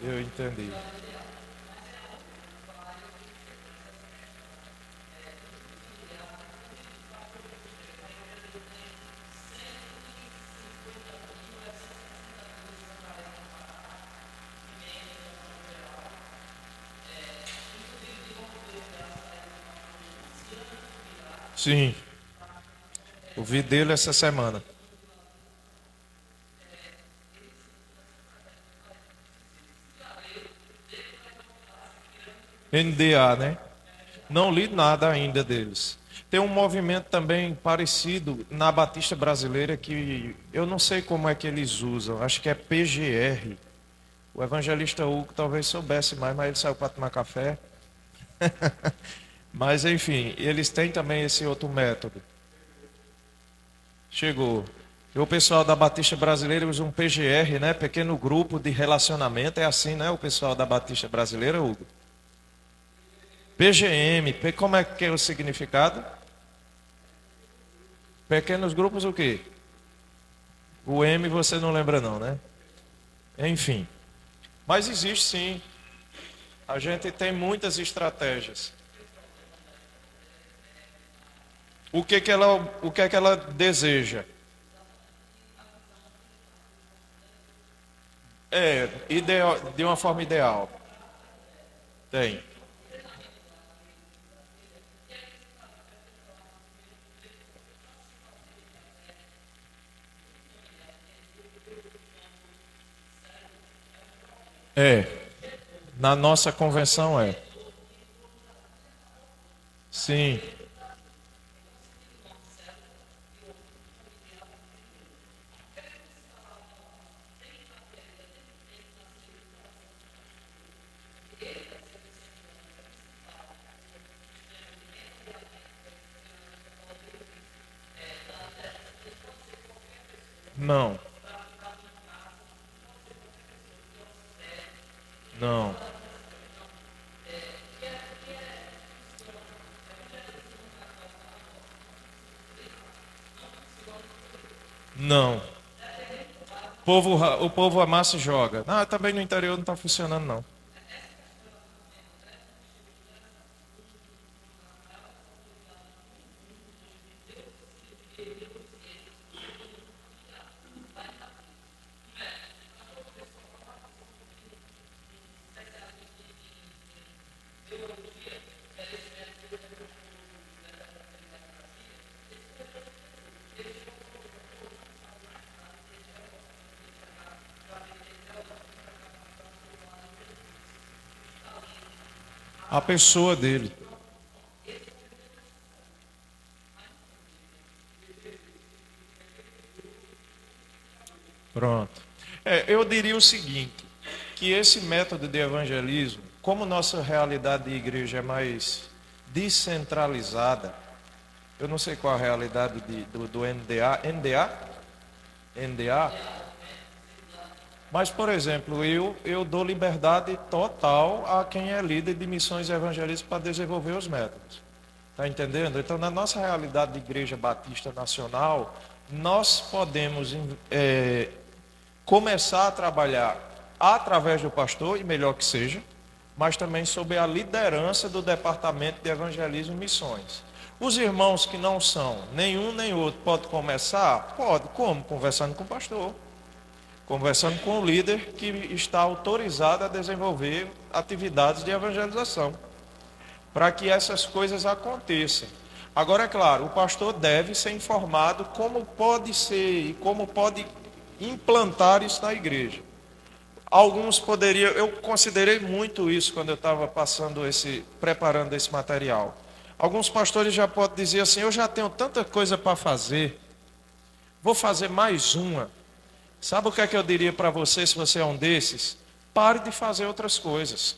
Eu entendi. Sim. Ouvi dele essa semana. NDA, né? Não li nada ainda deles. Tem um movimento também parecido na Batista Brasileira que eu não sei como é que eles usam. Acho que é PGR. O evangelista Hugo talvez soubesse mais, mas ele saiu para tomar café. Mas enfim, eles têm também esse outro método. Chegou. E o pessoal da Batista Brasileira usa um PGR, né? Pequeno grupo de relacionamento. É assim, né? O pessoal da Batista Brasileira, Hugo. PGM, como é que é o significado? Pequenos grupos o quê? O M você não lembra não, né? Enfim. Mas existe sim. A gente tem muitas estratégias. O que é que ela deseja? De uma forma ideal. Tem. É. Na nossa convenção é. Sim. Não. Não. Não. O povo amassa e joga. Ah, também no interior não está funcionando, não. A pessoa dele. Pronto. Eu diria o seguinte, que esse método de evangelismo, como nossa realidade de igreja é mais descentralizada, eu não sei qual a realidade do NDA, NDA, mas, por exemplo, eu dou liberdade total a quem é líder de missões evangelísticas para desenvolver os métodos. Está entendendo? Então, na nossa realidade de Igreja Batista Nacional, nós podemos começar a trabalhar através do pastor, e melhor que seja, mas também sob a liderança do Departamento de Evangelismo e Missões. Os irmãos que não são nenhum nem outro, pode começar? Pode. Como? Conversando com o pastor. Conversando com o líder que está autorizado a desenvolver atividades de evangelização, para que essas coisas aconteçam. Agora, é claro, o pastor deve ser informado como pode ser e como pode implantar isso na igreja. Alguns poderiam, eu considerei muito isso quando eu estava preparando esse material. Alguns pastores já podem dizer assim, eu já tenho tanta coisa para fazer, vou fazer mais uma. Sabe o que é que eu diria para você, se você é um desses? Pare de fazer outras coisas.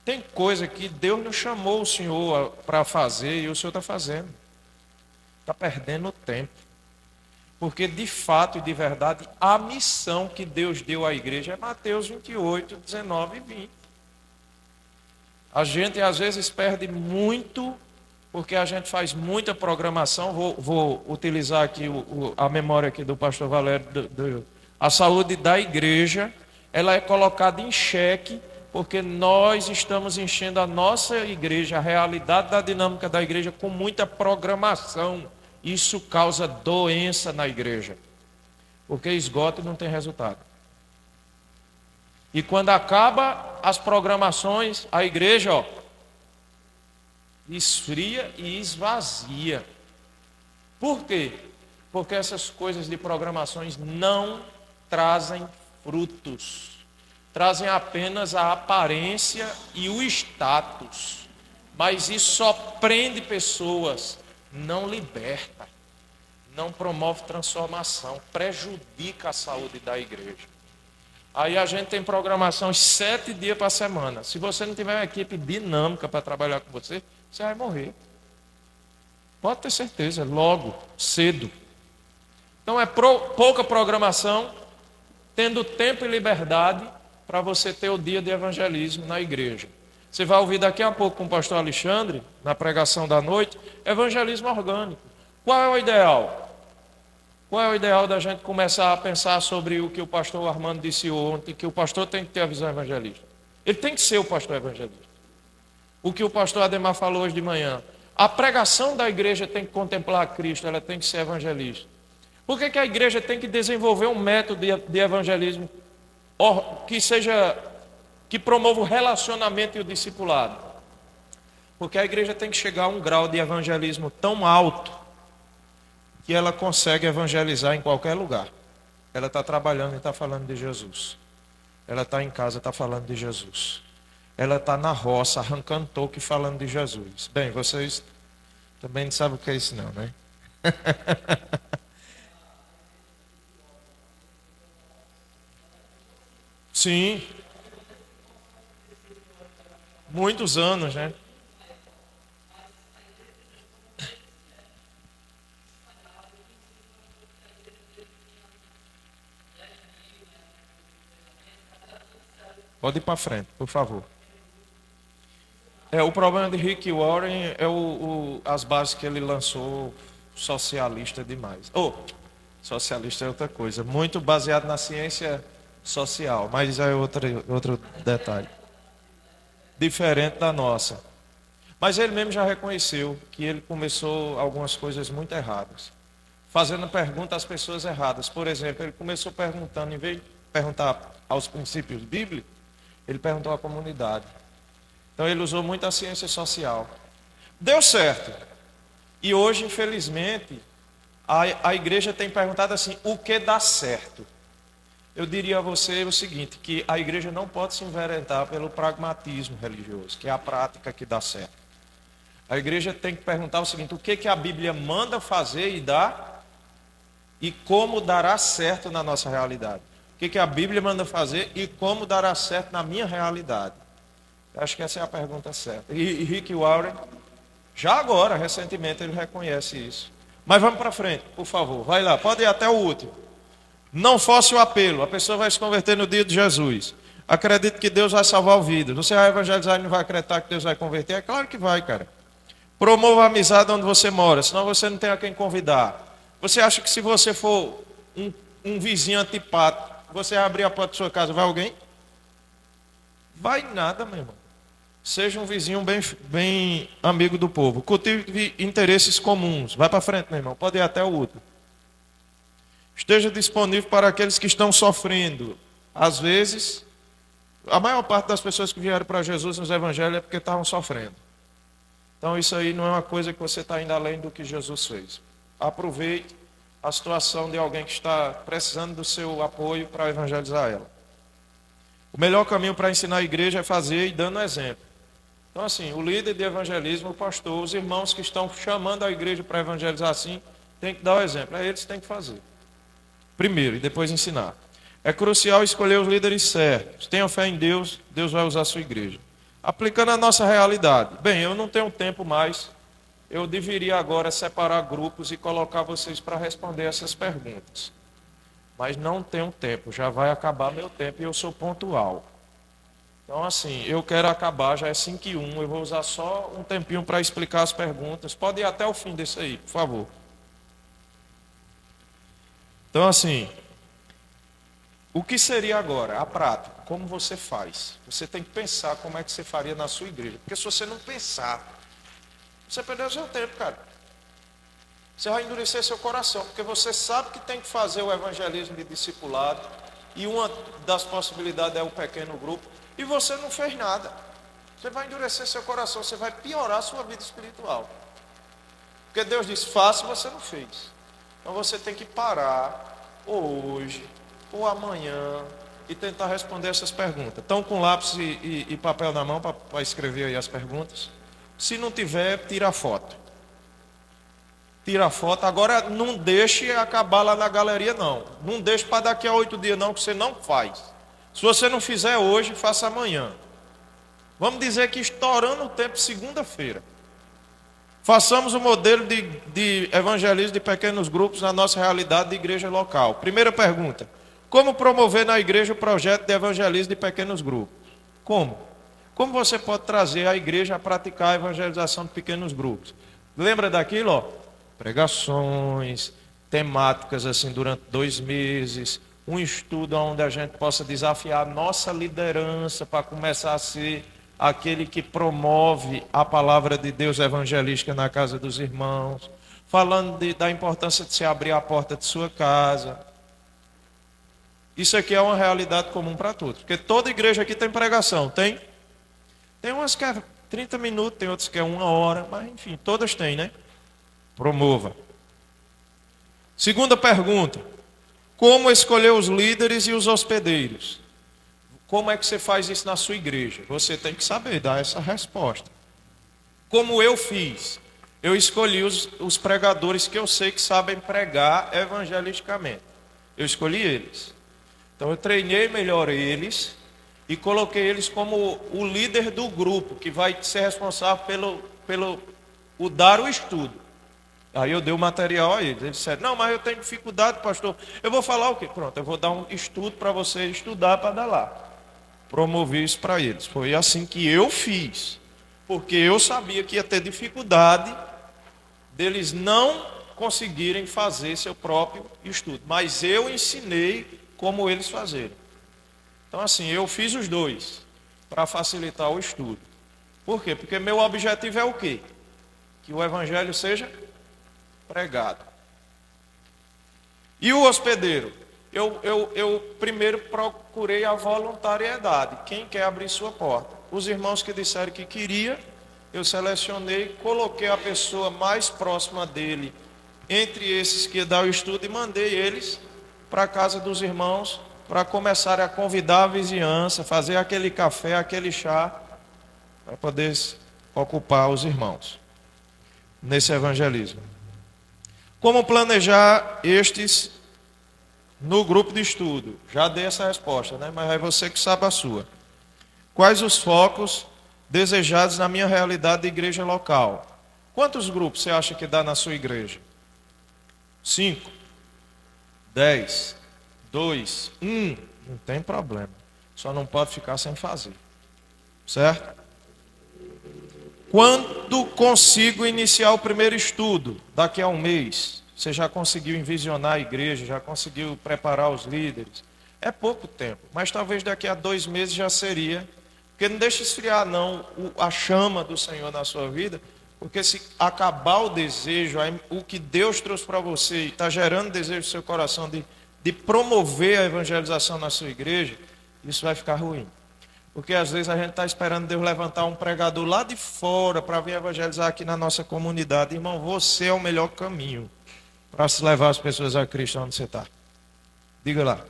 Tem coisa que Deus não chamou o senhor para fazer e o senhor está fazendo. Está perdendo tempo. Porque de fato e de verdade, a missão que Deus deu à igreja é Mateus 28, 19 e 20. A gente às vezes perde muito, porque a gente faz muita programação. Vou utilizar aqui a memória aqui do pastor Valério. A saúde da igreja, ela é colocada em xeque, porque nós estamos enchendo a nossa igreja, a realidade da dinâmica da igreja, com muita programação. Isso causa doença na igreja, porque esgota e não tem resultado. E quando acaba as programações, a igreja, esfria e esvazia. Por quê? Porque essas coisas de programações não trazem frutos. Trazem apenas a aparência e o status. Mas isso só prende pessoas, não liberta, não promove transformação, prejudica a saúde da igreja. Aí a gente tem programação 7 dias para a semana. Se você não tiver uma equipe dinâmica para trabalhar com você, você vai morrer. Pode ter certeza, logo, cedo. Então é pouca programação, tendo tempo e liberdade para você ter o dia de evangelismo na igreja. Você vai ouvir daqui a pouco com o pastor Alexandre, na pregação da noite, evangelismo orgânico. Qual é o ideal? Qual é o ideal da gente começar a pensar sobre o que o pastor Armando disse ontem, que o pastor tem que ter a visão evangelística? Ele tem que ser o pastor evangelista. O que o pastor Ademar falou hoje de manhã. A pregação da igreja tem que contemplar Cristo, ela tem que ser evangelista. Por que a igreja tem que desenvolver um método de evangelismo que promova o relacionamento e o discipulado? Porque a igreja tem que chegar a um grau de evangelismo tão alto que ela consegue evangelizar em qualquer lugar. Ela está trabalhando e está falando de Jesus. Ela está em casa e está falando de Jesus. Ela está na roça, arrancando toco e falando de Jesus. Bem, vocês também não sabem o que é isso não, né? Sim. Muitos anos, né? Pode ir para frente, por favor. O problema de Rick Warren é as bases que ele lançou socialista demais. Socialista é outra coisa, muito baseado na ciência social, mas é outro detalhe. Diferente da nossa. Mas ele mesmo já reconheceu que ele começou algumas coisas muito erradas. Fazendo perguntas às pessoas erradas. Por exemplo, ele começou perguntando, em vez de perguntar aos princípios bíblicos, ele perguntou à comunidade. Então ele usou muito a ciência social. Deu certo. E hoje, infelizmente, a igreja tem perguntado assim, o que dá certo? Eu diria a você o seguinte, que a igreja não pode se enveredar pelo pragmatismo religioso, que é a prática que dá certo. A igreja tem que perguntar o seguinte, o que a Bíblia manda fazer e dá, e como dará certo na nossa realidade. O que a Bíblia manda fazer e como dará certo na minha realidade. Acho que essa é a pergunta certa. E Rick Warren, já agora, recentemente, ele reconhece isso. Mas vamos para frente, por favor. Vai lá, pode ir até o último. Não force o apelo. A pessoa vai se converter no dia de Jesus. Acredite que Deus vai salvar vidas. Você vai evangelizar e não vai acreditar que Deus vai converter? É claro que vai, cara. Promova a amizade onde você mora, senão você não tem a quem convidar. Você acha que se você for um vizinho antipático, você vai abrir a porta da sua casa, vai alguém? Vai nada, meu irmão. Seja um vizinho bem amigo do povo. Cultive interesses comuns. Vai para frente, meu irmão. Pode ir até o último. Esteja disponível para aqueles que estão sofrendo. Às vezes, a maior parte das pessoas que vieram para Jesus nos evangelhos é porque estavam sofrendo. Então isso aí não é uma coisa que você está indo além do que Jesus fez. Aproveite a situação de alguém que está precisando do seu apoio para evangelizar ela. O melhor caminho para ensinar a igreja é fazer e dando exemplo. Então assim, o líder de evangelismo, o pastor, os irmãos que estão chamando a igreja para evangelizar assim, tem que dar o exemplo. É eles que têm que fazer. Primeiro, e depois ensinar. É crucial escolher os líderes certos. Tenha fé em Deus, Deus vai usar a sua igreja. Aplicando a nossa realidade. Bem, eu não tenho tempo mais. Eu deveria agora separar grupos e colocar vocês para responder essas perguntas. Mas não tenho tempo, já vai acabar meu tempo e eu sou pontual. Então assim, eu quero acabar, já é 5:01, eu vou usar só um tempinho para explicar as perguntas. Pode ir até o fim desse aí, por favor. Então assim, o que seria agora? A prática, como você faz? Você tem que pensar como é que você faria na sua igreja. Porque se você não pensar, você perdeu o seu tempo, cara. Você vai endurecer seu coração, porque você sabe que tem que fazer o evangelismo de discipulado, e uma das possibilidades é o pequeno grupo, e você não fez nada. Você vai endurecer seu coração, você vai piorar a sua vida espiritual. Porque Deus diz, faça, você não fez. Então você tem que parar, ou hoje, ou amanhã, e tentar responder essas perguntas. Estão com lápis e papel na mão para escrever aí as perguntas? Se não tiver, tira a foto. Tira a foto. Agora não deixe acabar lá na galeria, não. Não deixe para daqui a 8 dias, não, que você não faz. Se você não fizer hoje, faça amanhã. Vamos dizer que estourando o tempo, segunda-feira. Façamos o modelo de evangelismo de pequenos grupos na nossa realidade de igreja local. Primeira pergunta. Como promover na igreja o projeto de evangelismo de pequenos grupos? Como? Como você pode trazer a igreja a praticar a evangelização de pequenos grupos? Lembra daquilo? Pregações, temáticas assim durante 2 meses, um estudo onde a gente possa desafiar a nossa liderança para começar a ser aquele que promove a palavra de Deus evangelística na casa dos irmãos, falando da importância de se abrir a porta de sua casa. Isso aqui é uma realidade comum para todos, porque toda igreja aqui tem pregação, tem? Tem umas que é 30 minutos, tem outras que é 1 hora, mas enfim, todas têm, né? Promova. Segunda pergunta: como escolher os líderes e os hospedeiros? Como é que você faz isso na sua igreja? Você tem que saber dar essa resposta. Como eu fiz? Eu escolhi os pregadores que eu sei que sabem pregar evangelisticamente. Eu escolhi eles. Então eu treinei melhor eles e coloquei eles como o líder do grupo, que vai ser responsável pelo dar o estudo. Aí eu dei o material a eles. Eles disseram: não, mas eu tenho dificuldade, pastor. Eu vou falar o quê? Pronto, eu vou dar um estudo para você estudar para dar lá. Promovi isso para eles. Foi assim que eu fiz. Porque eu sabia que ia ter dificuldade deles não conseguirem fazer seu próprio estudo. Mas eu ensinei como eles fazerem. Então assim, eu fiz os dois para facilitar o estudo. Por quê? Porque meu objetivo é o quê? Que o evangelho seja pregado. E o hospedeiro? Eu primeiro procurei a voluntariedade. Quem quer abrir sua porta? Os irmãos que disseram que queria, eu selecionei, coloquei a pessoa mais próxima dele entre esses que dão o estudo e mandei eles para a casa dos irmãos para começar a convidar a vizinhança, fazer aquele café, aquele chá, para poder ocupar os irmãos nesse evangelismo. Como planejar estes no grupo de estudo? Já dei essa resposta, né? Mas é você que sabe a sua. Quais os focos desejados na minha realidade de igreja local? Quantos grupos você acha que dá na sua igreja? 5, 10, 2, 1, não tem problema. Só não pode ficar sem fazer. Certo? Quando consigo iniciar o primeiro estudo? Daqui a um mês. Você já conseguiu envisionar a igreja, já conseguiu preparar os líderes. É pouco tempo, mas talvez daqui a 2 meses já seria. Porque não deixe esfriar não a chama do Senhor na sua vida, porque se acabar o desejo, o que Deus trouxe para você e está gerando desejo no seu coração de promover a evangelização na sua igreja, isso vai ficar ruim. Porque às vezes a gente está esperando Deus levantar um pregador lá de fora para vir evangelizar aqui na nossa comunidade. Irmão, você é o melhor caminho para se levar as pessoas a Cristo onde você está. Diga lá.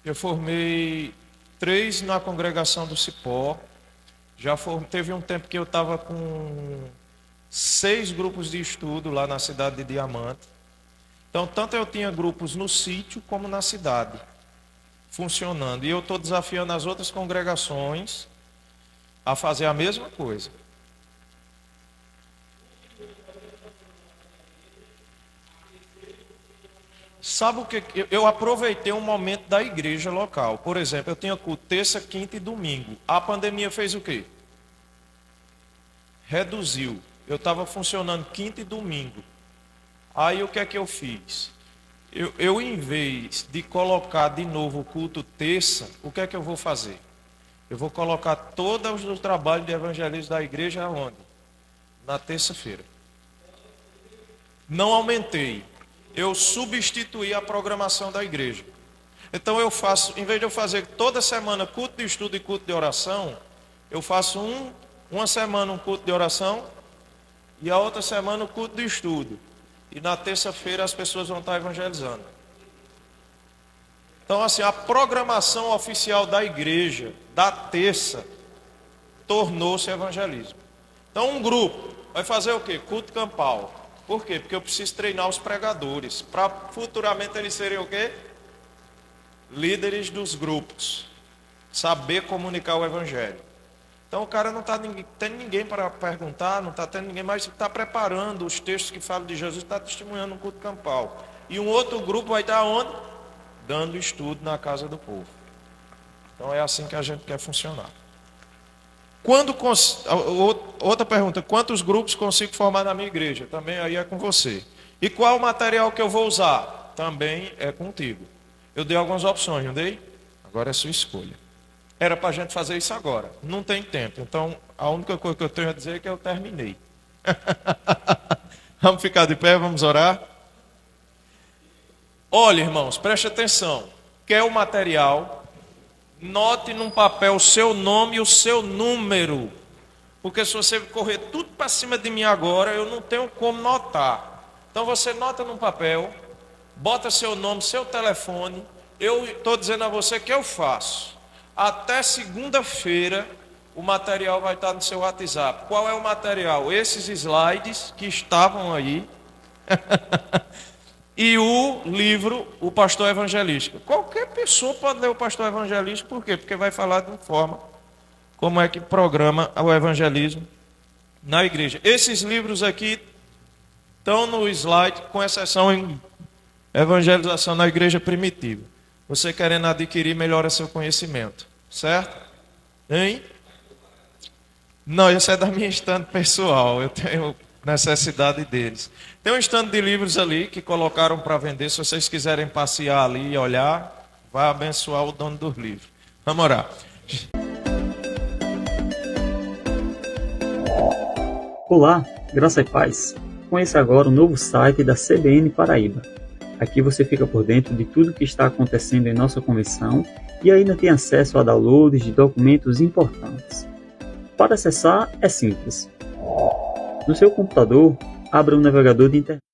Eu formei 3 na congregação do Cipó. Teve um tempo que eu estava com 6 grupos de estudo lá na cidade de Diamante. Então, tanto eu tinha grupos no sítio como na cidade, funcionando. E eu estou desafiando as outras congregações a fazer a mesma coisa. Sabe o que? Eu aproveitei um momento da igreja local. Por exemplo, eu tinha culto terça, quinta e domingo. A pandemia fez o quê? Reduziu. Eu estava funcionando quinta e domingo. Aí o que é que eu fiz? Eu em vez de colocar de novo o culto terça, o que é que eu vou fazer? Eu vou colocar todos os trabalhos de evangelismo da igreja aonde? Na terça-feira. Não aumentei. Eu substituí a programação da igreja. Então eu faço, em vez de eu fazer toda semana culto de estudo e culto de oração, eu faço uma semana um culto de oração e a outra semana um culto de estudo. E na terça-feira as pessoas vão estar evangelizando. Então assim, a programação oficial da igreja, da terça, tornou-se evangelismo. Então um grupo vai fazer o quê? Culto campal. Por quê? Porque eu preciso treinar os pregadores, para futuramente eles serem o quê? Líderes dos grupos. Saber comunicar o evangelho. Então o cara não está tendo ninguém para perguntar, não está tendo ninguém, mas está preparando os textos que falam de Jesus, está testemunhando um culto campal. E um outro grupo vai estar onde? Dando estudo na casa do povo. Então é assim que a gente quer funcionar. Outra pergunta, quantos grupos consigo formar na minha igreja? Também aí é com você. E qual o material que eu vou usar? Também é contigo. Eu dei algumas opções, não dei? Agora é sua escolha. Era para a gente fazer isso agora. Não tem tempo. Então, a única coisa que eu tenho a dizer é que eu terminei. Vamos ficar de pé, vamos orar? Olha, irmãos, preste atenção. Quer o material? Note num papel o seu nome e o seu número. Porque se você correr tudo para cima de mim agora, eu não tenho como notar. Então você nota num papel, bota seu nome, seu telefone. Eu estou dizendo a você que eu faço. Até segunda-feira, o material vai estar no seu WhatsApp. Qual é o material? Esses slides que estavam aí. E o livro, O Pastor Evangelístico. Qualquer pessoa pode ler o Pastor Evangelístico. Por quê? Porque vai falar de uma forma como é que programa o evangelismo na igreja. Esses livros aqui estão no slide, com exceção em evangelização na igreja primitiva. Você querendo adquirir, melhora seu conhecimento. Certo? Hein? Não, esse é da minha estante pessoal. Eu tenho necessidade deles. Tem um estande de livros ali que colocaram para vender. Se vocês quiserem passear ali e olhar, vai abençoar o dono dos livros. Vamos orar. Olá, graça e paz. Conheça agora o novo site da CBN Paraíba. Aqui você fica por dentro de tudo que está acontecendo em nossa convenção e ainda tem acesso a downloads de documentos importantes. Para acessar é simples. No seu computador, abra um navegador de internet.